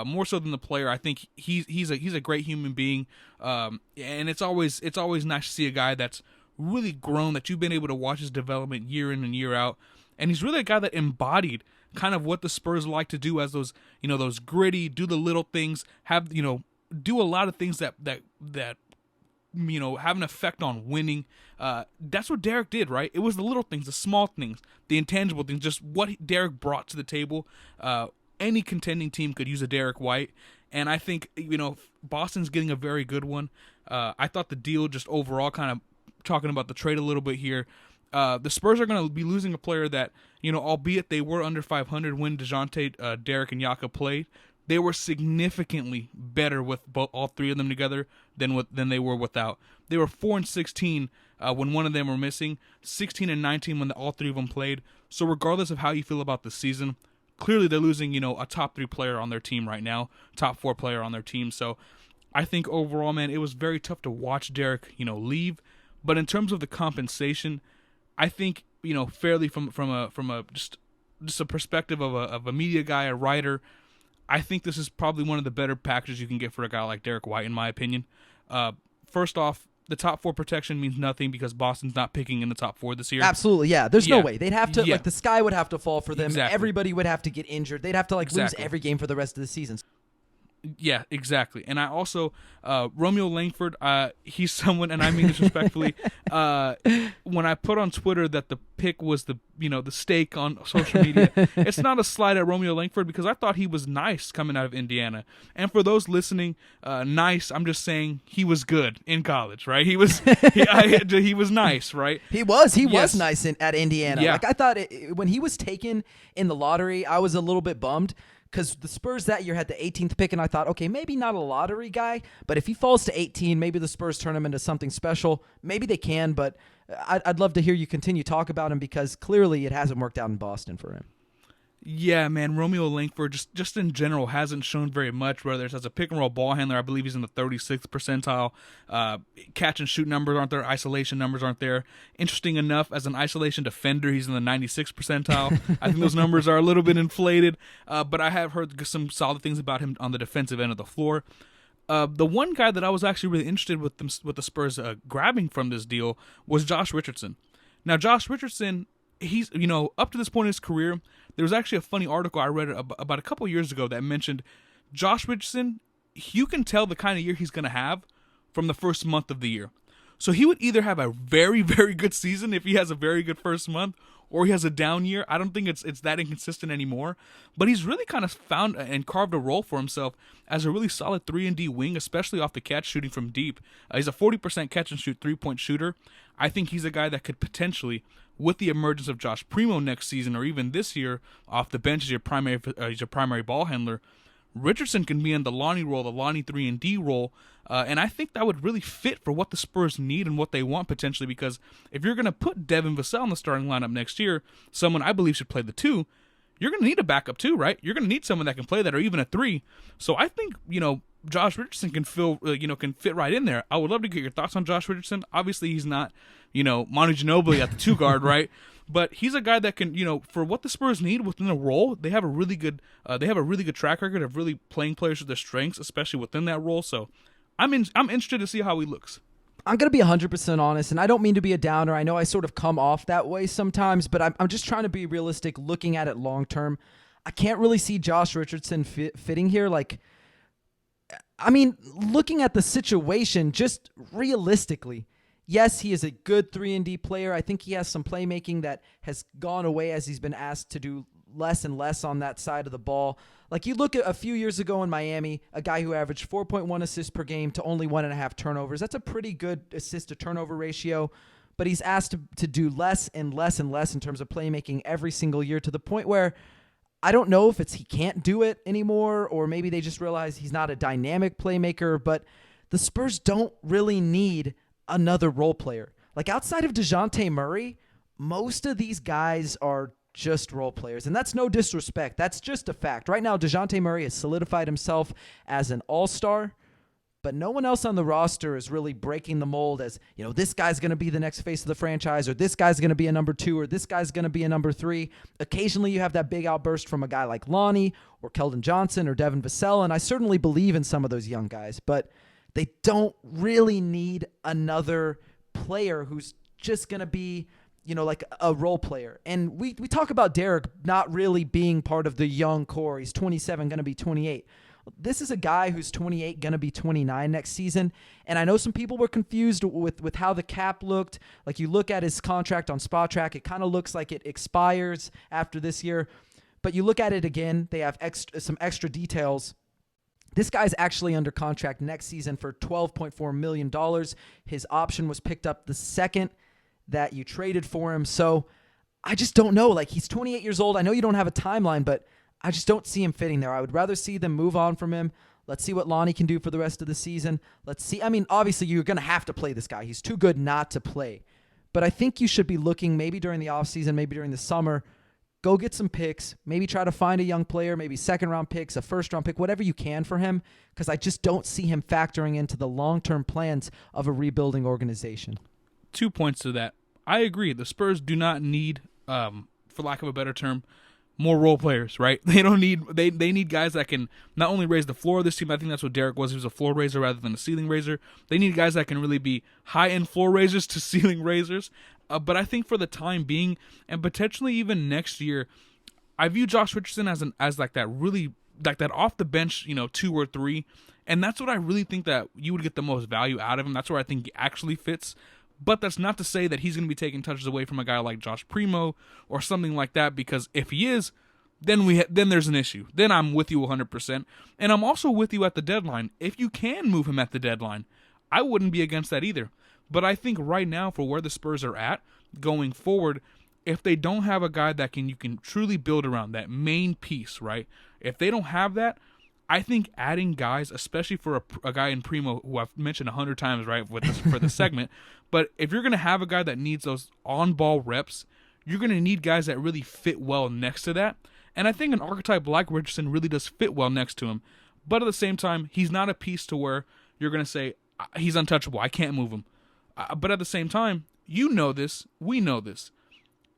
more so than the player. I think he's a great human being, and it's always nice to see a guy that's really grown, that you've been able to watch his development year in and year out, and he's really a guy that embodied kind of what the Spurs like to do as those gritty, do the little things, have do a lot of things that have an effect on winning. That's what Derrick did, right? It was the little things, the small things, the intangible things, just what Derrick brought to the table. Any contending team could use a Derrick White, and I think Boston's getting a very good one. I thought the deal, just overall, kind of talking about the trade a little bit here, the Spurs are going to be losing a player that, albeit they were under 500 when Dejounte, Derrick, and Yaka played, they were significantly better with all three of them together than they were without. They were 4-16 when one of them were missing, 16-19 when all three of them played. So regardless of how you feel about the season, clearly they're losing, a top 3 player on their team right now, top 4 player on their team. So I think overall, man, it was very tough to watch Derrick, leave. But in terms of the compensation, I think, fairly from a just a perspective of a media guy, a writer, I think this is probably one of the better packages you can get for a guy like Derrick White, in my opinion. First off, the top 4 protection means nothing because Boston's not picking in the top 4 this year. Absolutely, yeah. There's no way. They'd have to, the sky would have to fall for them. Exactly. Everybody would have to get injured. They'd have to, lose every game for the rest of the season. Yeah, exactly. And I also, Romeo Langford, he's someone, and I mean this respectfully, when I put on Twitter that the pick was the stake on social media, it's not a slight at Romeo Langford, because I thought he was nice coming out of Indiana. And for those listening, nice, I'm just saying he was good in college, right? He was he was nice, right? He was nice at Indiana. Yeah. I thought when he was taken in the lottery, I was a little bit bummed, because the Spurs that year had the 18th pick, and I thought, okay, maybe not a lottery guy, but if he falls to 18, maybe the Spurs turn him into something special. Maybe they can, but I'd love to hear you continue talk about him, because clearly it hasn't worked out in Boston for him. Yeah, man, Romeo Langford just in general hasn't shown very much, whether it's as a pick-and-roll ball handler. I believe he's in the 36th percentile. Catch and shoot numbers aren't there. Isolation numbers aren't there. Interesting enough, as an isolation defender, he's in the 96th percentile. I think those numbers are a little bit inflated, but I have heard some solid things about him on the defensive end of the floor. The one guy that I was actually really interested with the Spurs grabbing from this deal was Josh Richardson. Now, Josh Richardson, he's, up to this point in his career, there was actually a funny article I read about a couple years ago that mentioned Josh Richardson. You can tell the kind of year he's going to have from the first month of the year. So he would either have a very, very good season if he has a very good first month, or he has a down year. I don't think it's that inconsistent anymore. But he's really kind of found and carved a role for himself as a really solid 3-and-D wing, especially off the catch, shooting from deep. He's a 40% catch and shoot 3-point shooter. I think he's a guy that could potentially, with the emergence of Josh Primo next season or even this year off the bench as your primary ball handler, Richardson can be in the Lonnie role, the Lonnie 3-and-D role, and I think that would really fit for what the Spurs need and what they want potentially, because if you're going to put Devin Vassell in the starting lineup next year, someone I believe should play the 2, you're going to need a backup too, right? You're going to need someone that can play that, or even a 3. So I think, Josh Richardson can can fit right in there. I would love to get your thoughts on Josh Richardson. Obviously, he's not, Manu Ginobili at the 2 guard, right? But he's a guy that can, for what the Spurs need within the role, they have a really good track record of really playing players with their strengths, especially within that role. So I'm interested to see how he looks. I'm going to be 100% honest, and I don't mean to be a downer. I know I sort of come off that way sometimes, but I'm just trying to be realistic looking at it long term. I can't really see Josh Richardson fitting here. Looking at the situation, just realistically, yes, he is a good 3-and-D player. I think he has some playmaking that has gone away as he's been asked to do less and less on that side of the ball. Like, you look at a few years ago in Miami, a guy who averaged 4.1 assists per game to only 1.5 turnovers. That's a pretty good assist-to-turnover ratio, but he's asked to do less and less and less in terms of playmaking every single year, to the point where I don't know if it's he can't do it anymore, or maybe they just realize he's not a dynamic playmaker, but the Spurs don't really need another role player. Like, outside of Dejounte Murray, most of these guys are just role players, and that's no disrespect. That's just a fact. Right now, Dejounte Murray has solidified himself as an all-star, but no one else on the roster is really breaking the mold as, this guy's going to be the next face of the franchise, or this guy's going to be a number 2, or this guy's going to be a number 3. Occasionally, you have that big outburst from a guy like Lonnie or Keldon Johnson or Devin Vassell, and I certainly believe in some of those young guys, but they don't really need another player who's just going to be, like a role player. And we talk about Derrick not really being part of the young core. He's 27, going to be 28. This is a guy who's 28, going to be 29 next season. And I know some people were confused with how the cap looked. Like, you look at his contract on Spotrac, it kind of looks like it expires after this year. But you look at it again, they have some extra details. This guy's actually under contract next season for $12.4 million. His option was picked up the second that you traded for him. So I just don't know. Like, he's 28 years old. I know you don't have a timeline, but I just don't see him fitting there. I would rather see them move on from him. Let's see what Lonnie can do for the rest of the season. Let's see. Obviously, you're going to have to play this guy. He's too good not to play. But I think you should be looking maybe during the offseason, maybe during the summer, go get some picks, maybe try to find a young player, maybe second-round picks, a first-round pick, whatever you can for him, because I just don't see him factoring into the long-term plans of a rebuilding organization. 2 points to that. I agree. The Spurs do not need, for lack of a better term, more role players, right? They don't need. They need guys that can not only raise the floor of this team. I think that's what Derrick was. He was a floor raiser rather than a ceiling raiser. They need guys that can really be high-end floor raisers to ceiling raisers. But I think for the time being, and potentially even next year, I view Josh Richardson as that off the bench, 2 or 3, and that's what I really think that you would get the most value out of him. That's where I think he actually fits. But that's not to say that he's going to be taking touches away from a guy like Josh Primo or something like that, because if he is, then there's an issue. Then I'm with you 100%. And I'm also with you at the deadline. If you can move him at the deadline, I wouldn't be against that either. But I think right now, for where the Spurs are at going forward, if they don't have a guy that you can truly build around, that main piece, right? If they don't have that, I think adding guys, especially for a guy in Primo, who I've mentioned 100 times, right, for the segment, but if you're going to have a guy that needs those on-ball reps, you're going to need guys that really fit well next to that. And I think an archetype like Richardson really does fit well next to him. But at the same time, he's not a piece to where you're going to say, he's untouchable, I can't move him. But at the same time, you know this, we know this.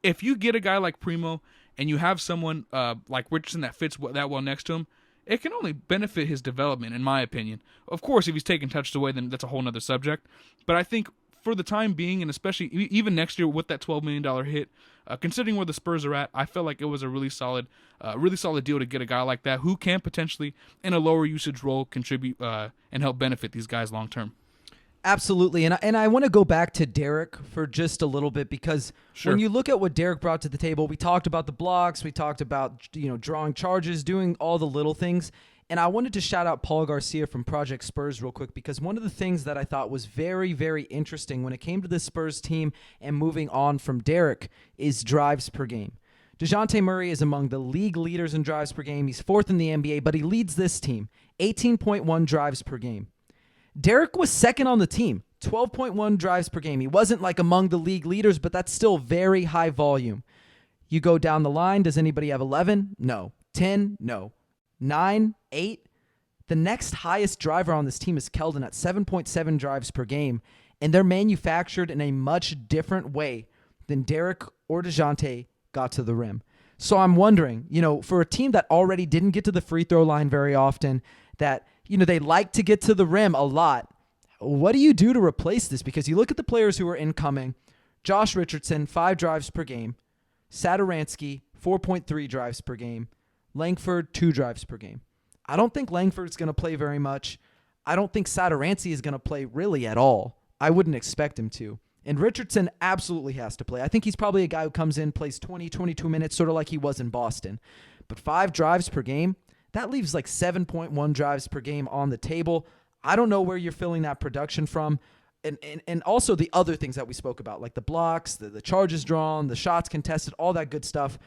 If you get a guy like Primo and you have someone like Richardson that fits that well next to him, it can only benefit his development, in my opinion. Of course, if he's taking touches away, then that's a whole other subject. But I think for the time being, and especially even next year with that $12 million hit, considering where the Spurs are at, I felt like it was a really solid deal to get a guy like that who can potentially, in a lower usage role, contribute and help benefit these guys long term. Absolutely, and I want to go back to Derrick for just a little bit, because when you look at what Derrick brought to the table, we talked about the blocks, we talked about drawing charges, doing all the little things, and I wanted to shout out Paul Garcia from Project Spurs real quick, because one of the things that I thought was very, very interesting when it came to the Spurs team and moving on from Derrick is drives per game. Dejounte Murray is among the league leaders in drives per game. He's 4th in the NBA, but he leads this team, 18.1 drives per game. Derrick was 2nd on the team, 12.1 drives per game. He wasn't like among the league leaders, but that's still very high volume. You go down the line, does anybody have 11? No. 10? No. 9? 8? The next highest driver on this team is Keldon at 7.7 drives per game, and they're manufactured in a much different way than Derrick or Dejounte got to the rim. So I'm wondering, for a team that already didn't get to the free throw line very often, that they like to get to the rim a lot. What do you do to replace this? Because you look at the players who are incoming. Josh Richardson, 5 drives per game. Satoransky, 4.3 drives per game. Langford, 2 drives per game. I don't think Langford's going to play very much. I don't think Satoransky is going to play really at all. I wouldn't expect him to. And Richardson absolutely has to play. I think he's probably a guy who comes in, plays 20, 22 minutes, sort of like he was in Boston. But 5 drives per game, that leaves like 7.1 drives per game on the table. I don't know where you're filling that production from. And also the other things that we spoke about, like the blocks, the charges drawn, the shots contested, all that good stuff.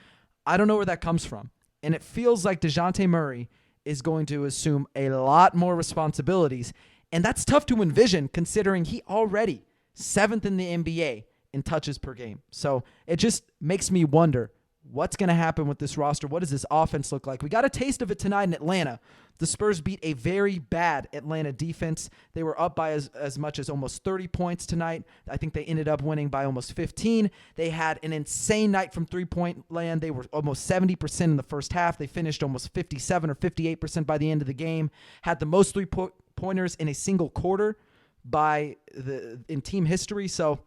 I don't know where that comes from. And it feels like Dejounte Murray is going to assume a lot more responsibilities. And that's tough to envision considering he already 7th in the NBA in touches per game. So it just makes me wonder, what's going to happen with this roster? What does this offense look like? We got a taste of it tonight in Atlanta. The Spurs beat a very bad Atlanta defense. They were up by as much as almost 30 points tonight. I think they ended up winning by almost 15. They had an insane night from three-point land. They were almost 70% in the first half. They finished almost 57 or 58% by the end of the game. Had the most three-pointers in a single quarter in team history. So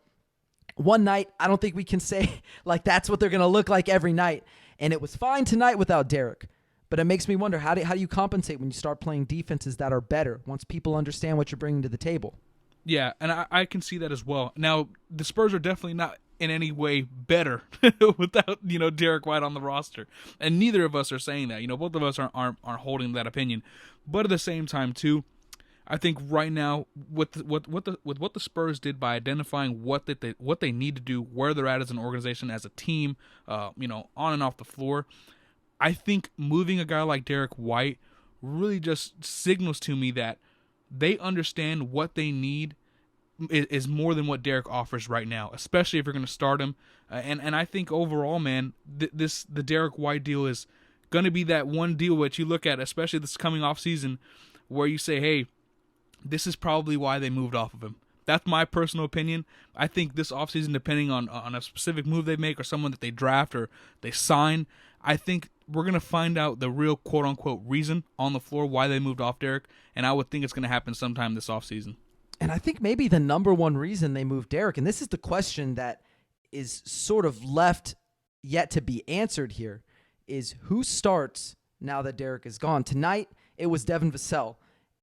one night, I don't think we can say like that's what they're going to look like every night. And it was fine tonight without Derrick. But it makes me wonder, how do you compensate when you start playing defenses that are better once people understand what you're bringing to the table? Yeah, and I can see that as well. Now, the Spurs are definitely not in any way better without, Derrick White on the roster. And neither of us are saying that. Both of us aren't holding that opinion. But at the same time, too, I think right now, with what the Spurs did by identifying what they need to do, where they're at as an organization, as a team, on and off the floor, I think moving a guy like Derrick White really just signals to me that they understand what they need is more than what Derrick offers right now, especially if you're going to start him. And I think overall, man, the Derrick White deal is going to be that one deal that you look at, especially this coming off season, where you say, hey, this is probably why they moved off of him. That's my personal opinion. I think this offseason, depending on a specific move they make or someone that they draft or they sign, I think we're going to find out the real quote-unquote reason on the floor why they moved off Derrick, and I would think it's going to happen sometime this offseason. And I think maybe the number one reason they moved Derrick, and this is the question that is sort of left yet to be answered here, is who starts now that Derrick is gone? Tonight, it was Devin Vassell.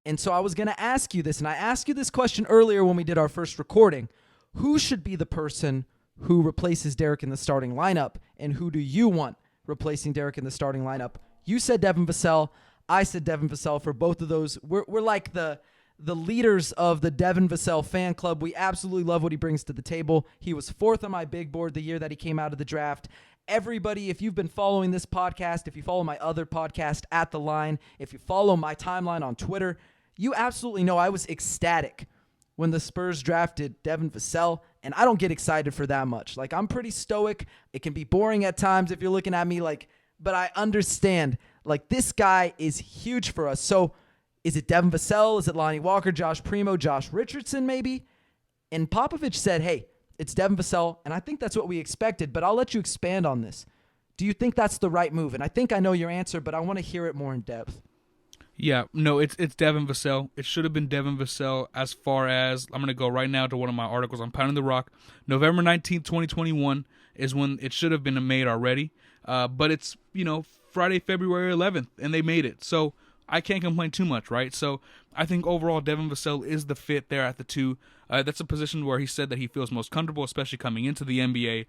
And so I was going to ask you this, and I asked you this question earlier when we did our first recording. Who should be the person who replaces Derrick in the starting lineup, and who do you want replacing Derrick in the starting lineup? You said Devin Vassell. I said Devin Vassell. For both of those, we're like the leaders of the Devin Vassell fan club. We absolutely love what he brings to the table. He was 4th on my big board the year that he came out of the draft. Everybody, if you've been following this podcast, if you follow my other podcast, At The Line, if you follow my timeline on Twitter, you absolutely know I was ecstatic when the Spurs drafted Devin Vassell, and I don't get excited for that much. Like, I'm pretty stoic. It can be boring at times if you're looking at me, but I understand. Like, this guy is huge for us. So, is it Devin Vassell? Is it Lonnie Walker, Josh Primo, Josh Richardson maybe? And Popovich said, hey, it's Devin Vassell, and I think that's what we expected, but I'll let you expand on this. Do you think that's the right move? And I think I know your answer, but I want to hear it more in depth. Yeah, no, it's Devin Vassell. It should have been Devin Vassell. As far as I'm going to go right now to one of my articles on Pounding the Rock. November 19th, 2021 is when it should have been made already. But it's, Friday, February 11th, and they made it. So I can't complain too much, right? So I think overall Devin Vassell is the fit there at the 2. That's a position where he said that he feels most comfortable, especially coming into the NBA.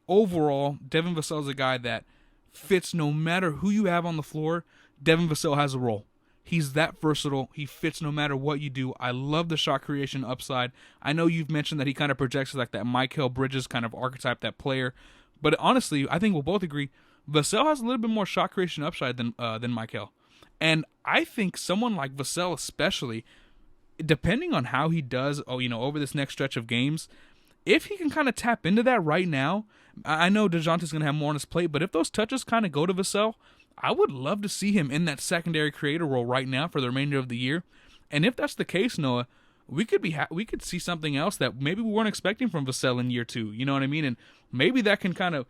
Overall, Devin Vassell is a guy that fits no matter who you have on the floor. Devin Vassell has a role. He's that versatile. He fits no matter what you do. I love the shot creation upside. I know you've mentioned that he kind of projects like that Mikal Bridges kind of archetype, that player. But honestly, I think we'll both agree, Vassell has a little bit more shot creation upside than Mikal. And I think someone like Vassell especially, depending on how he does over this next stretch of games, if he can kind of tap into that right now, I know DeJounte's going to have more on his plate, but if those touches kind of go to Vassell, I would love to see him in that secondary creator role right now for the remainder of the year. And if that's the case, Noah, we could see something else that maybe we weren't expecting from Vassell in year 2. You know what I mean? And maybe that can kind of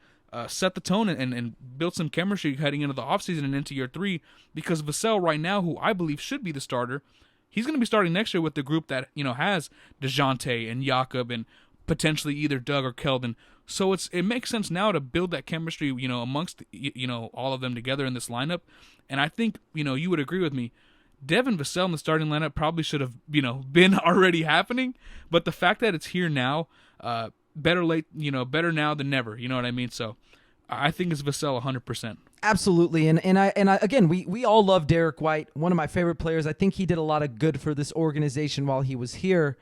set the tone and build some chemistry heading into the offseason and into year 3, because Vassell right now, who I believe should be the starter, he's going to be starting next year with the group that has DeJounte and Jakob and potentially either Doug or Keldon. So it makes sense now to build that chemistry, amongst all of them together in this lineup. And I think you would agree with me. Devin Vassell in the starting lineup probably should have been already happening, but the fact that it's here now, better now than never. You know what I mean? So I think it's Vassell 100%. Absolutely, and I again, we all love Derrick White, one of my favorite players. I think he did a lot of good for this organization while he was here.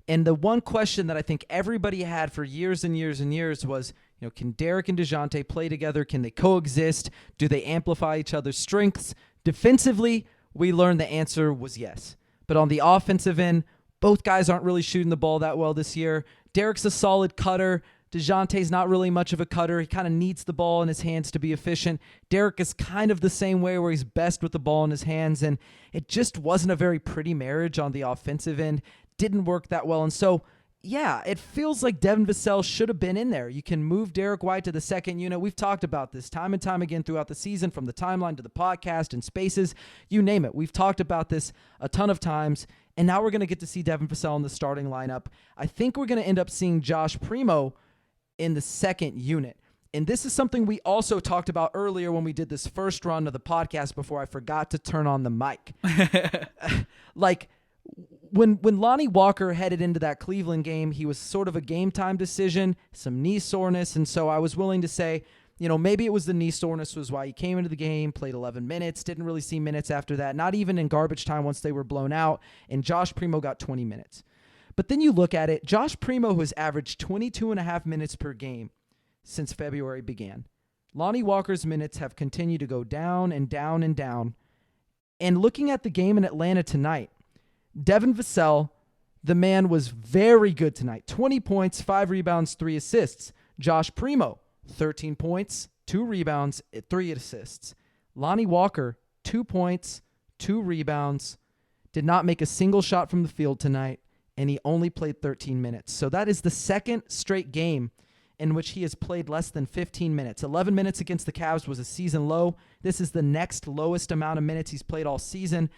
And the one question that I think everybody had for years and years and years was, can Derrick and DeJounte play together? Can they coexist? Do they amplify each other's strengths? Defensively, we learned the answer was yes. But on the offensive end, both guys aren't really shooting the ball that well this year. Derrick's a solid cutter. DeJounte's not really much of a cutter. He kind of needs the ball in his hands to be efficient. Derrick is kind of the same way, where he's best with the ball in his hands, and it just wasn't a very pretty marriage on the offensive end. Didn't work that well. And so, yeah, it feels like Devin Vassell should have been in there. You can move Derrick White to the second unit. We've talked about this time and time again throughout the season, from the timeline to the podcast and spaces, you name it. We've talked about this a ton of times, and now we're going to get to see Devin Vassell in the starting lineup. I think we're going to end up seeing Josh Primo in the second unit. And this is something we also talked about earlier when we did this first run of the podcast before I forgot to turn on the mic. When Lonnie Walker headed into that Cleveland game, he was sort of a game-time decision, some knee soreness, and so I was willing to say, maybe it was the knee soreness was why he came into the game, played 11 minutes, didn't really see minutes after that, not even in garbage time once they were blown out, and Josh Primo got 20 minutes. But then you look at it, Josh Primo has averaged 22.5 minutes per game since February began. Lonnie Walker's minutes have continued to go down and down and down. And looking at the game in Atlanta tonight, Devin Vassell, the man, was very good tonight. 20 points, 5 rebounds, 3 assists. Josh Primo, 13 points, 2 rebounds, 3 assists. Lonnie Walker, 2 points, 2 rebounds, did not make a single shot from the field tonight, and he only played 13 minutes. So that is the second straight game in which he has played less than 15 minutes. 11 minutes against the Cavs was a season low. This is the next lowest amount of minutes he's played all season.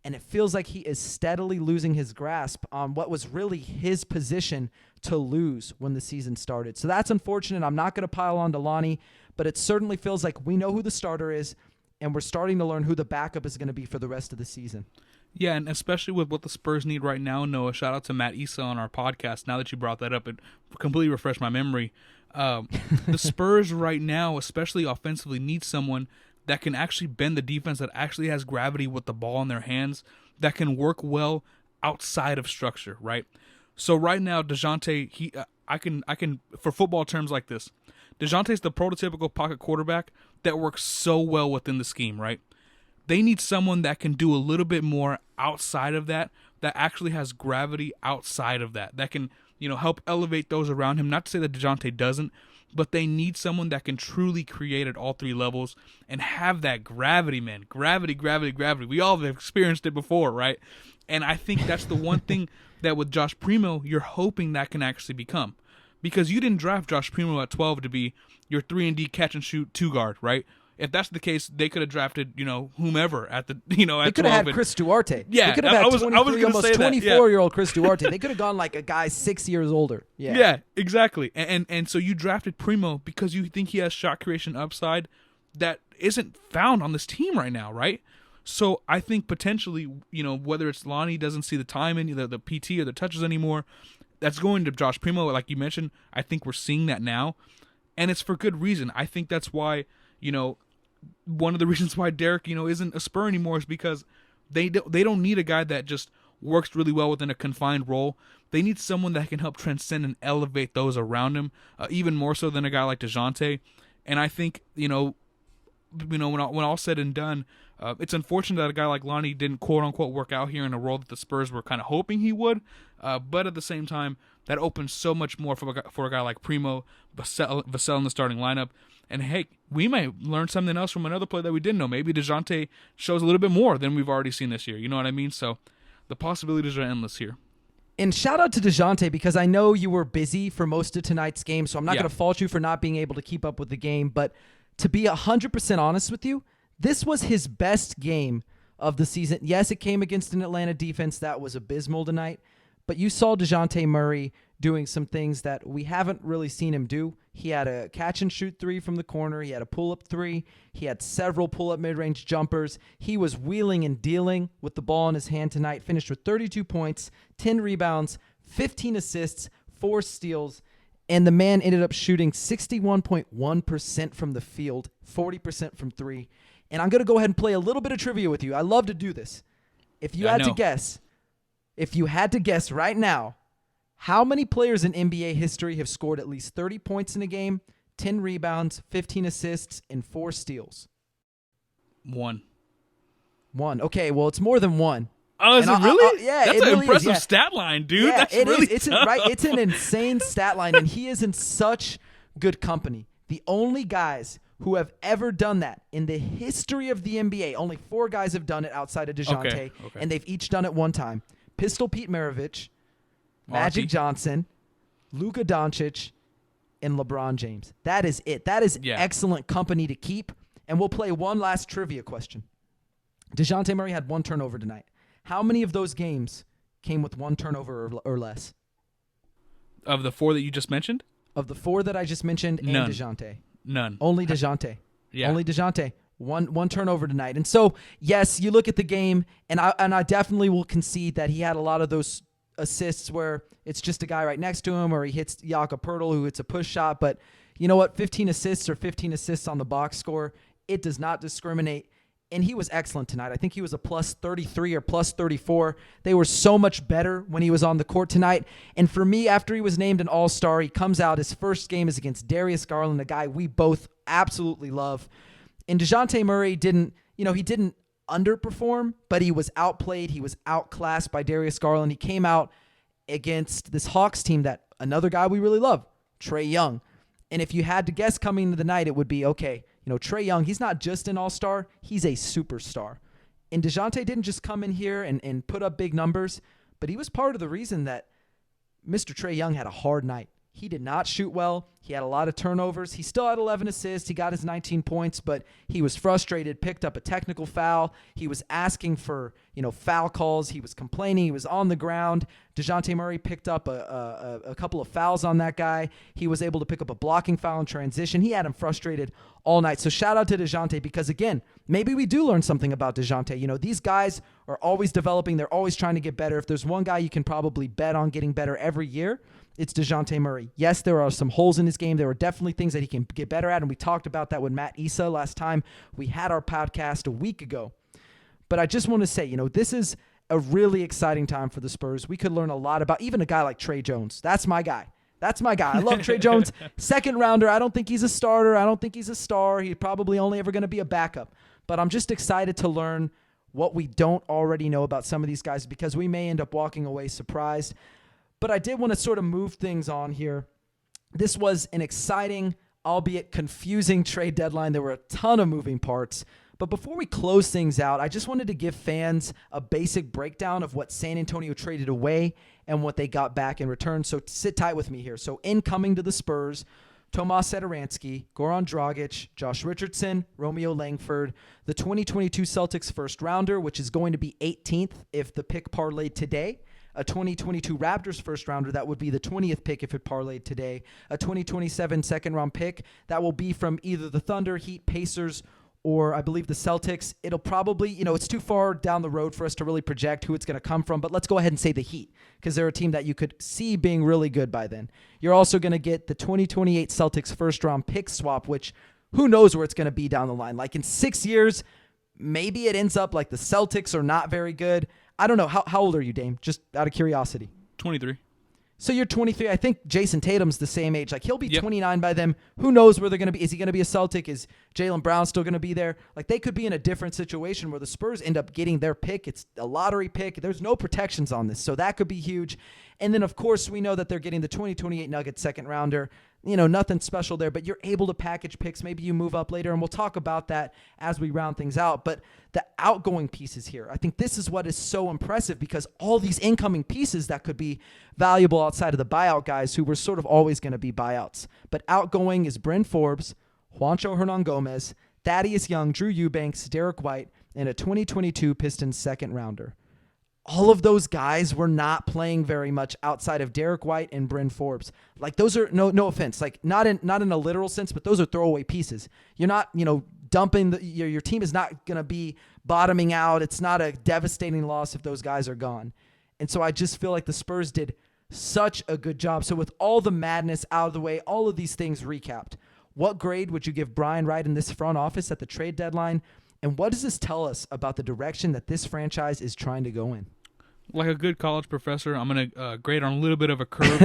And it feels like he is steadily losing his grasp on what was really his position to lose when the season started. So that's unfortunate. I'm not going to pile on to Lonnie, but it certainly feels like we know who the starter is, and we're starting to learn who the backup is going to be for the rest of the season. Yeah, and especially with what the Spurs need right now, Noah, shout out to Matt Issa on our podcast. Now that you brought that up, it completely refreshed my memory. The Spurs right now, especially offensively, need someone that can actually bend the defense, that actually has gravity with the ball in their hands, that can work well outside of structure, right? So right now, DeJounte, I can for football terms like this, DeJounte's the prototypical pocket quarterback that works so well within the scheme, right? They need someone that can do a little bit more outside of that actually has gravity outside of that can, help elevate those around him. Not to say that DeJounte doesn't, but they need someone that can truly create at all 3 levels and have that gravity, man. Gravity. We all have experienced it before, right? And I think that's the one thing that with Josh Primo, you're hoping that can actually become. Because you didn't draft Josh Primo at 12 to be your 3-and-D catch-and-shoot 2 guard, right? if that's the case, they could have drafted, whomever at the, at They could have 12. had Chris Duarte. Yeah, they could have had I was gonna almost say that, 24-year-old Chris Duarte. They could have gone like a guy 6 years older. Yeah, exactly. And so you drafted Primo because you think he has shot creation upside that isn't found on this team right now, right? So I think potentially, whether it's Lonnie doesn't see the time in the PT or the touches anymore, that's going to Josh Primo, like you mentioned. I think we're seeing that now, and it's for good reason. I think that's why, one of the reasons why Derrick, isn't a Spur anymore is because they don't need a guy that just works really well within a confined role. They need someone that can help transcend and elevate those around him, even more so than a guy like Dejounte. And I think, when all said and done, it's unfortunate that a guy like Lonnie didn't quote-unquote work out here in a role that the Spurs were kind of hoping he would. But at the same time, that opens so much more for a guy like Primo, Vassell in the starting lineup. And, hey, we might learn something else from another player that we didn't know. Maybe Dejounte shows a little bit more than we've already seen this year. You know what I mean? So the possibilities are endless here. And shout out to Dejounte, because I know you were busy for most of tonight's game, so I'm not going to fault you for not being able to keep up with the game. But to be 100% honest with you, this was his best game of the season. Yes, it came against an Atlanta defense that was abysmal tonight, but you saw Dejounte Murray doing some things that we haven't really seen him do. He had a catch-and-shoot three from the corner. He had a pull-up three. He had several pull-up mid-range jumpers. He was wheeling and dealing with the ball in his hand tonight, finished with 32 points, 10 rebounds, 15 assists, 4 steals, and the man ended up shooting 61.1% from the field, 40% from three. And I'm going to go ahead and play a little bit of trivia with you. I love to do this. If you had to guess right now, how many players in NBA history have scored at least 30 points in a game, 10 rebounds, 15 assists, and 4 steals? One. Okay, well, it's more than one. Oh, is it really? Yeah, that's an really impressive stat line, dude. Yeah, that's it really is. tough. It's an insane stat line, and he is in such good company. The only guys who have ever done that in the history of the NBA, only 4 guys have done it outside of Dejounte, okay. and they've each done it one time. Pistol Pete Maravich, Magic Johnson, Luka Doncic, and LeBron James. That is it. That is excellent company to keep. And we'll play one last trivia question. Dejounte Murray had 1 turnover tonight. How many of those games came with 1 turnover or less? Of the 4 that you just mentioned? Of the 4 that I just mentioned, None. and Dejounte. None. Only Dejounte. Yeah. Only Dejounte. One turnover tonight. And so, yes, you look at the game, and I definitely will concede that he had a lot of those assists where it's just a guy right next to him, or he hits Jakob Poeltl, who hits a push shot. But you know what? 15 assists on the box score, it does not discriminate. And he was excellent tonight. I think he was a plus 33 or plus 34. They were so much better when he was on the court tonight. And for me, after he was named an all-star, he comes out. His first game is against Darius Garland, a guy we both absolutely love. And Dejounte Murray didn't underperform, but he was outplayed. He was outclassed by Darius Garland. He came out against this Hawks team that another guy we really love, Trae Young. And if you had to guess coming into the night, it would be, okay, Trae Young, he's not just an all-star, he's a superstar. And Dejounte didn't just come in here and put up big numbers, but he was part of the reason that Mr. Trae Young had a hard night. He did not shoot well. He had a lot of turnovers. He still had 11 assists. He got his 19 points, but he was frustrated, picked up a technical foul. He was asking for, foul calls. He was complaining. He was on the ground. Dejounte Murray picked up a couple of fouls on that guy. He was able to pick up a blocking foul in transition. He had him frustrated all night. So shout out to Dejounte, because, again, maybe we do learn something about Dejounte. These guys are always developing. They're always trying to get better. If there's one guy you can probably bet on getting better every year, it's Dejounte Murray. Yes, there are some holes in his game. There are definitely things that he can get better at, and we talked about that with Matt Issa last time we had our podcast a week ago. But I just want to say, this is a really exciting time for the Spurs. We could learn a lot about even a guy like Tre Jones. That's my guy. I love Tre Jones. Second rounder. I don't think he's a starter. I don't think he's a star. He's probably only ever going to be a backup. But I'm just excited to learn what we don't already know about some of these guys, because we may end up walking away surprised. But I did want to sort of move things on here. This was an exciting, albeit confusing trade deadline. There were a ton of moving parts. But before we close things out, I just wanted to give fans a basic breakdown of what San Antonio traded away and what they got back in return. So sit tight with me here. So incoming to the Spurs Tomas Satoransky, Goran Dragic, Josh Richardson, Romeo Langford, the 2022 Celtics first rounder, which is going to be 18th if the pick parlayed today, a 2022 Raptors first rounder, that would be the 20th pick if it parlayed today, a 2027 second round pick, that will be from either the Thunder, Heat, Pacers, or I believe the Celtics. It'll probably, it's too far down the road for us to really project who it's going to come from, but let's go ahead and say the Heat, because they're a team that you could see being really good by then. You're also going to get the 2028 Celtics first round pick swap, which who knows where it's going to be down the line. Like in 6 years, maybe it ends up like the Celtics are not very good. I don't know. How old are you, Dame? Just out of curiosity. 23. So you're 23. I think Jason Tatum's the same age. Like he'll be 29 by then. Who knows where they're going to be? Is he going to be a Celtic? Is Jaylen Brown still going to be there? Like they could be in a different situation where the Spurs end up getting their pick. It's a lottery pick. There's no protections on this. So that could be huge. And then, of course, we know that they're getting the 2028 Nuggets second rounder. Nothing special there, but you're able to package picks. Maybe you move up later, and we'll talk about that as we round things out. But the outgoing pieces here, I think this is what is so impressive, because all these incoming pieces that could be valuable outside of the buyout guys who were sort of always going to be buyouts. But outgoing is Bryn Forbes, Juancho Hernan-Gomez, Thaddeus Young, Drew Eubanks, Derrick White, and a 2022 Pistons second rounder. All of those guys were not playing very much outside of Derrick White and Bryn Forbes. Like those are no offense, like not in a literal sense, but those are throwaway pieces. You're not, dumping your team is not going to be bottoming out. It's not a devastating loss if those guys are gone. And so I just feel like the Spurs did such a good job. So with all the madness out of the way, all of these things recapped, what grade would you give Brian Wright in this front office at the trade deadline? And what does this tell us about the direction that this franchise is trying to go in? Like a good college professor, I'm gonna grade on a little bit of a curve,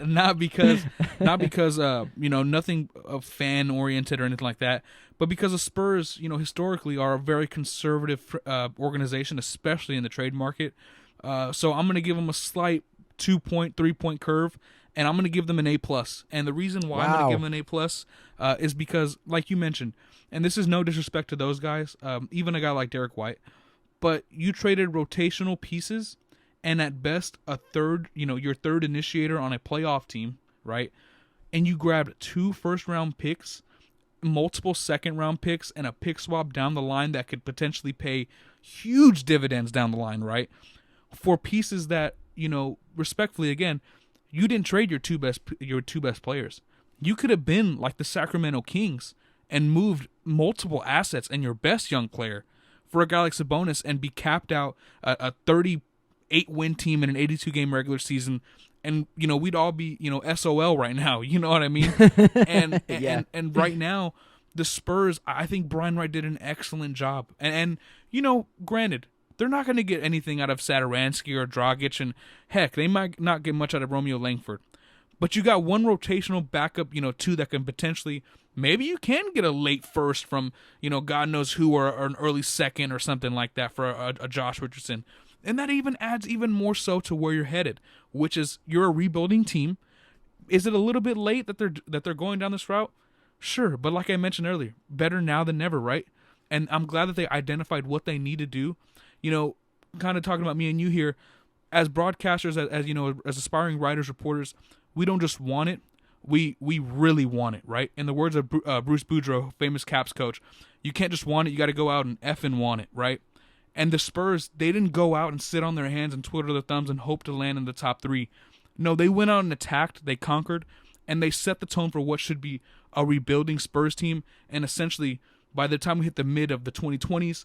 not because nothing fan oriented or anything like that, but because the Spurs, historically are a very conservative organization, especially in the trade market. So I'm gonna give them a slight 3-point curve, and I'm gonna give them an A+. And the reason why I'm gonna give them an A+ is because, like you mentioned, and this is no disrespect to those guys, even a guy like Derrick White. But you traded rotational pieces, and at best a third, your third initiator on a playoff team, right? And you grabbed 2 first-round picks, multiple second-round picks, and a pick swap down the line that could potentially pay huge dividends down the line, right? For pieces that, respectfully, again, you didn't trade your two best players. You could have been like the Sacramento Kings and moved multiple assets and your best young player for a guy like Sabonis and be capped out a 38-win team in an 82-game regular season, and we'd all be SOL right now. You know what I mean? And yeah. and right now, the Spurs, I think Brian Wright did an excellent job. And granted, they're not going to get anything out of Satoransky or Dragic, and heck, they might not get much out of Romeo Langford. But you got one rotational backup, 2 that can potentially, maybe you can get a late first from, God knows who, or an early second or something like that for a Josh Richardson. And that even adds even more so to where you're headed, which is you're a rebuilding team. Is it a little bit late that they're going down this route? Sure, but like I mentioned earlier, better now than never, right? And I'm glad that they identified what they need to do. Kind of talking about me and you here, as broadcasters, as aspiring writers, reporters, we don't just want it, we really want it, right? In the words of Bruce Boudreau, famous Caps coach, you can't just want it, you got to go out and effing want it, right? And the Spurs, they didn't go out and sit on their hands and twiddle their thumbs and hope to land in the top 3. No, they went out and attacked, they conquered, and they set the tone for what should be a rebuilding Spurs team. And essentially, by the time we hit the mid of the 2020s,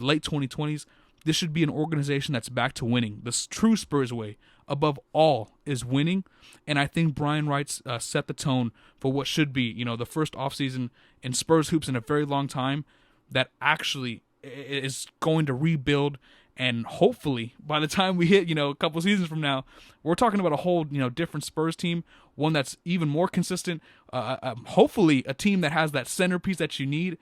late 2020s, this should be an organization that's back to winning. The true Spurs way, above all, is winning. And I think Brian Wright set the tone for what should be, the first offseason in Spurs hoops in a very long time that actually is going to rebuild. And hopefully, by the time we hit, a couple seasons from now, we're talking about a whole, different Spurs team, one that's even more consistent. Hopefully, a team that has that centerpiece that you need.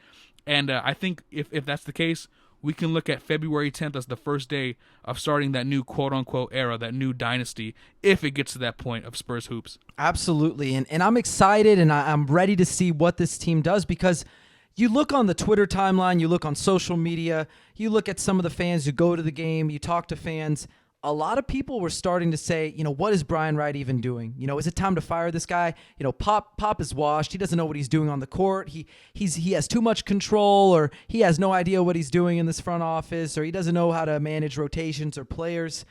And I think if that's the case, we can look at February 10th as the first day of starting that new quote-unquote era, that new dynasty, if it gets to that point of Spurs hoops. Absolutely. And I'm excited, and I'm ready to see what this team does, because you look on the Twitter timeline, you look on social media, you look at some of the fans who go to the game, you talk to fans, a lot of people were starting to say, what is Brian Wright even doing? Is it time to fire this guy? Pop is washed. He doesn't know what he's doing on the court. He has too much control, or he has no idea what he's doing in this front office, or he doesn't know how to manage rotations or players.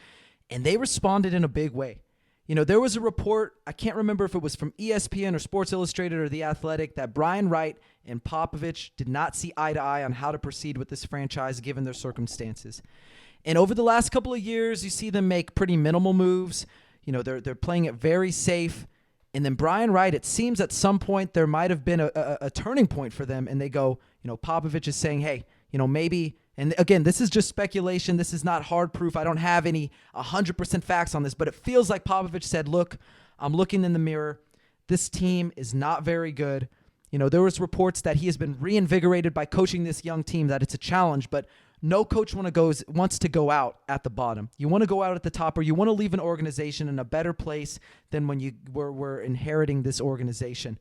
And they responded in a big way. There was a report, I can't remember if it was from ESPN or Sports Illustrated or The Athletic, that Brian Wright and Popovich did not see eye to eye on how to proceed with this franchise given their circumstances. And over the last couple of years, you see them make pretty minimal moves. They're playing it very safe. And then Brian Wright, it seems at some point there might have been a turning point for them, and they go, Popovich is saying, hey, maybe. And again, this is just speculation. This is not hard proof. I don't have any 100% facts on this, but it feels like Popovich said, look, I'm looking in the mirror. This team is not very good. There was reports that he has been reinvigorated by coaching this young team, that it's a challenge, but no coach wants to go out at the bottom. You want to go out at the top, or you want to leave an organization in a better place than when you were inheriting this organization.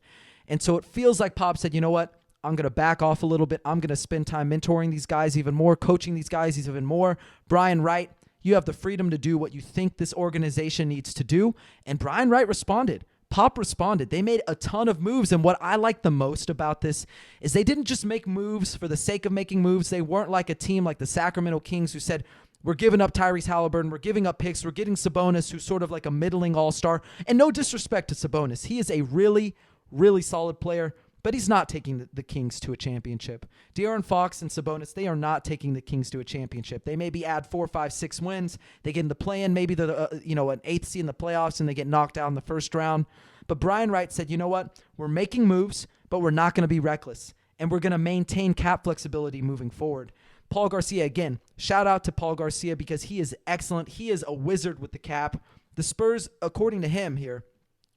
And so it feels like Pop said, you know what? I'm going to back off a little bit. I'm going to spend time mentoring these guys even more, coaching these guys even more. Brian Wright, you have the freedom to do what you think this organization needs to do. And Brian Wright responded. Pop responded. They made a ton of moves, and what I like the most about this is they didn't just make moves for the sake of making moves. They weren't like a team like the Sacramento Kings who said, we're giving up Tyrese Halliburton, we're giving up picks, we're getting Sabonis, who's sort of like a middling all-star. And no disrespect to Sabonis. He is a really, really solid player, but he's not taking the Kings to a championship. De'Aaron Fox and Sabonis, they are not taking the Kings to a championship. They maybe add 4, 5, 6 wins. They get in the play-in, maybe an 8th seed in the playoffs, and they get knocked out in the first round. But Brian Wright said, you know what? We're making moves, but we're not going to be reckless, and we're going to maintain cap flexibility moving forward. Paul Garcia, again, shout out to Paul Garcia because he is excellent. He is a wizard with the cap. The Spurs, according to him here,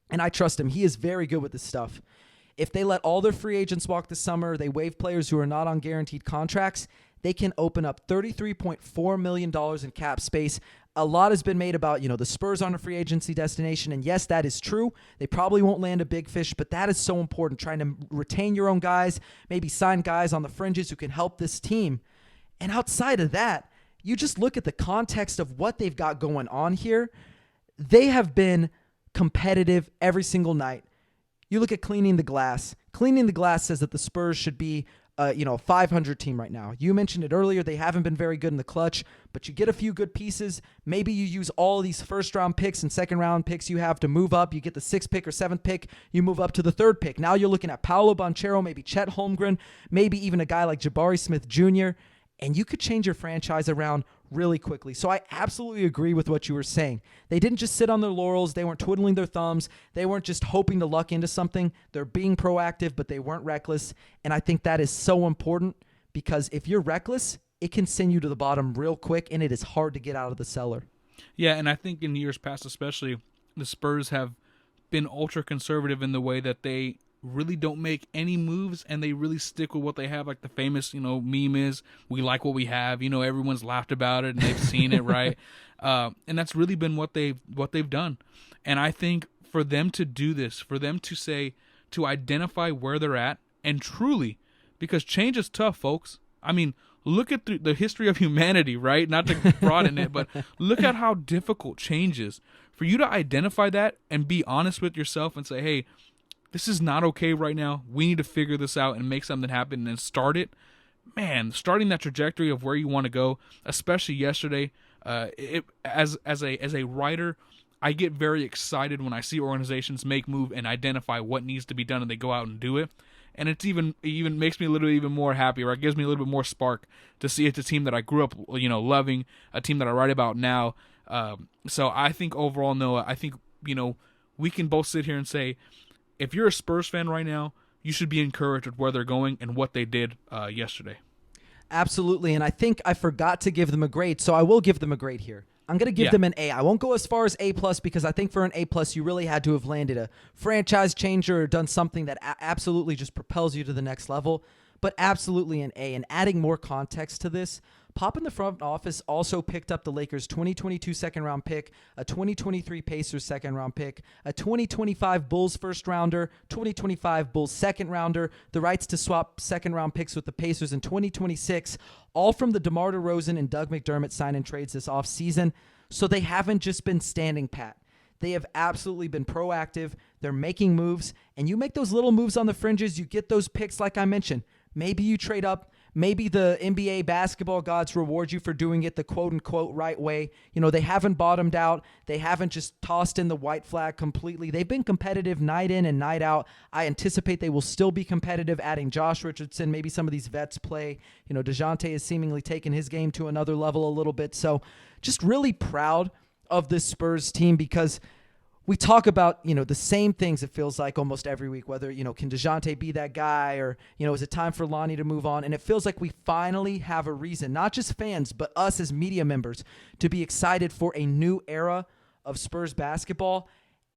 and I trust him, he is very good with this stuff. If they let all their free agents walk this summer, they waive players who are not on guaranteed contracts, they can open up $33.4 million in cap space. A lot has been made about, the Spurs on a free agency destination, and yes, that is true. They probably won't land a big fish, but that is so important, trying to retain your own guys, maybe sign guys on the fringes who can help this team. And outside of that, you just look at the context of what they've got going on here. They have been competitive every single night. You look at cleaning the glass. Cleaning the glass says that the Spurs should be a 500 team right now. You mentioned it earlier. They haven't been very good in the clutch, but you get a few good pieces. Maybe you use all these first-round picks and second-round picks you have to move up. You get the 6th pick or 7th pick. You move up to the 3rd pick. Now you're looking at Paolo Banchero, maybe Chet Holmgren, maybe even a guy like Jabari Smith Jr., and you could change your franchise around really quickly. So I absolutely agree with what you were saying. They didn't just sit on their laurels. They weren't twiddling their thumbs. They weren't just hoping to luck into something. They're being proactive, but they weren't reckless. And I think that is so important because if you're reckless, it can send you to the bottom real quick, and it is hard to get out of the cellar. Yeah, and I think in years past especially, the Spurs have been ultra-conservative in the way that they really don't make any moves, and they really stick with what they have. Like the famous, meme is, we like what we have. Everyone's laughed about it and they've seen it, right? And that's really been what they've done. And I think for them to do this, for them to say, to identify where they're at, and truly, because change is tough, folks. I mean, look at the history of humanity, right? Not to broaden it, but look at how difficult change is. For you to identify that and be honest with yourself and say, hey, this is not okay right now. We need to figure this out and make something happen and start it. Man, starting that trajectory of where you want to go, especially yesterday. As a writer, I get very excited when I see organizations make move and identify what needs to be done, and they go out and do it. And it even makes me a little even more happy, or it gives me a little bit more spark to see it's a team that I grew up, loving, a team that I write about now. So I think overall, Noah, I think we can both sit here and say, if you're a Spurs fan right now, you should be encouraged with where they're going and what they did yesterday. Absolutely, and I think I forgot to give them a grade, so I will give them a grade here. I'm going to give them an A. I won't go as far as A+, because I think for an A+, you really had to have landed a franchise changer or done something that absolutely just propels you to the next level, but absolutely an A. And adding more context to this, Pop in the front office also picked up the Lakers' 2022 second-round pick, a 2023 Pacers second-round pick, a 2025 Bulls first-rounder, 2025 Bulls second-rounder, the rights to swap second-round picks with the Pacers in 2026, all from the DeMar DeRozan and Doug McDermott sign-and trades this offseason. So they haven't just been standing pat. They have absolutely been proactive. They're making moves, and you make those little moves on the fringes. You get those picks like I mentioned. Maybe you trade up. Maybe the NBA basketball gods reward you for doing it the quote-unquote right way. They haven't bottomed out. They haven't just tossed in the white flag completely. They've been competitive night in and night out. I anticipate they will still be competitive, adding Josh Richardson. Maybe some of these vets play. Dejounte has seemingly taken his game to another level a little bit. So just really proud of this Spurs team because we talk about, the same things it feels like almost every week, whether, can Dejounte be that guy or, is it time for Lonnie to move on? And it feels like we finally have a reason, not just fans, but us as media members to be excited for a new era of Spurs basketball.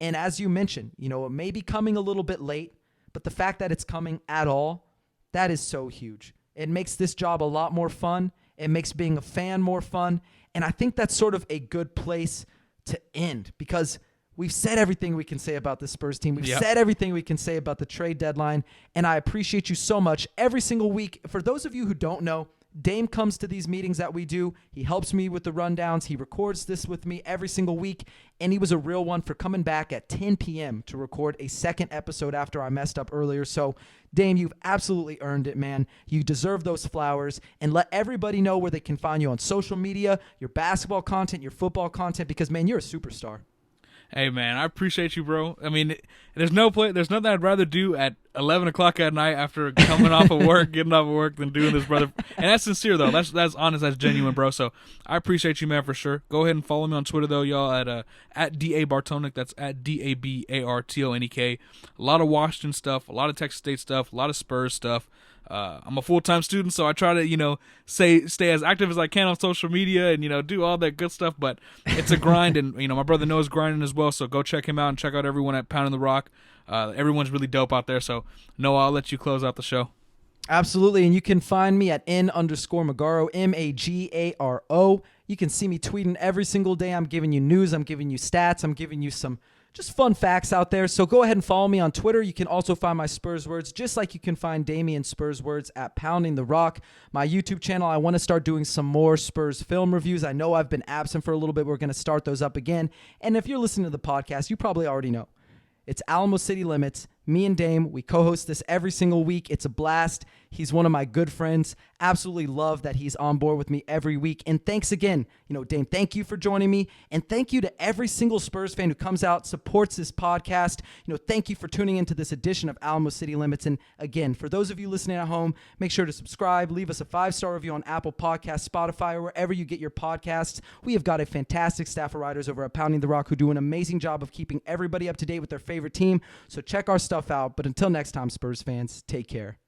And as you mentioned, it may be coming a little bit late, but the fact that it's coming at all, that is so huge. It makes this job a lot more fun. It makes being a fan more fun. And I think that's sort of a good place to end because we've said everything we can say about the Spurs team. We've said everything we can say about the trade deadline, and I appreciate you so much every single week. For those of you who don't know, Dame comes to these meetings that we do. He helps me with the rundowns. He records this with me every single week, and he was a real one for coming back at 10 p.m. to record a second episode after I messed up earlier. So, Dame, you've absolutely earned it, man. You deserve those flowers, and let everybody know where they can find you on social media, your basketball content, your football content, because, man, you're a superstar. Hey, man, I appreciate you, bro. I mean, there's nothing I'd rather do at 11 o'clock at night after coming off of work, getting off of work, than doing this, brother. And that's sincere, though. That's honest. That's genuine, bro. So I appreciate you, man, for sure. Go ahead and follow me on Twitter, though, y'all, at DA Bartonek. That's at DABARTONEK. A lot of Washington stuff, a lot of Texas State stuff, a lot of Spurs stuff. I'm a full-time student, so I try to, stay as active as I can on social media and, do all that good stuff. But it's a grind, and, my brother Noah's grinding as well, so go check him out and check out everyone at Pounding the Rock. Everyone's really dope out there. So, Noah, I'll let you close out the show. Absolutely, and you can find me at _Magaro, Magaro. You can see me tweeting every single day. I'm giving you news. I'm giving you stats. I'm giving you some just fun facts out there. So go ahead and follow me on Twitter. You can also find my Spurs words, just like you can find Damien Spurs words at Pounding the Rock. My YouTube channel, I want to start doing some more Spurs film reviews. I know I've been absent for a little bit. We're going to start those up again. And if you're listening to the podcast, you probably already know. It's Alamo City Limits. Me and Dame, we co-host this every single week. It's a blast. He's one of my good friends. Absolutely love that he's on board with me every week. And thanks again, Dame, thank you for joining me. And thank you to every single Spurs fan who comes out, supports this podcast. Thank you for tuning into this edition of Alamo City Limits. And again, for those of you listening at home, make sure to subscribe, leave us a 5-star review on Apple Podcasts, Spotify, or wherever you get your podcasts. We have got a fantastic staff of writers over at Pounding the Rock who do an amazing job of keeping everybody up to date with their favorite team. So check our stuff out. But until next time, Spurs fans, take care.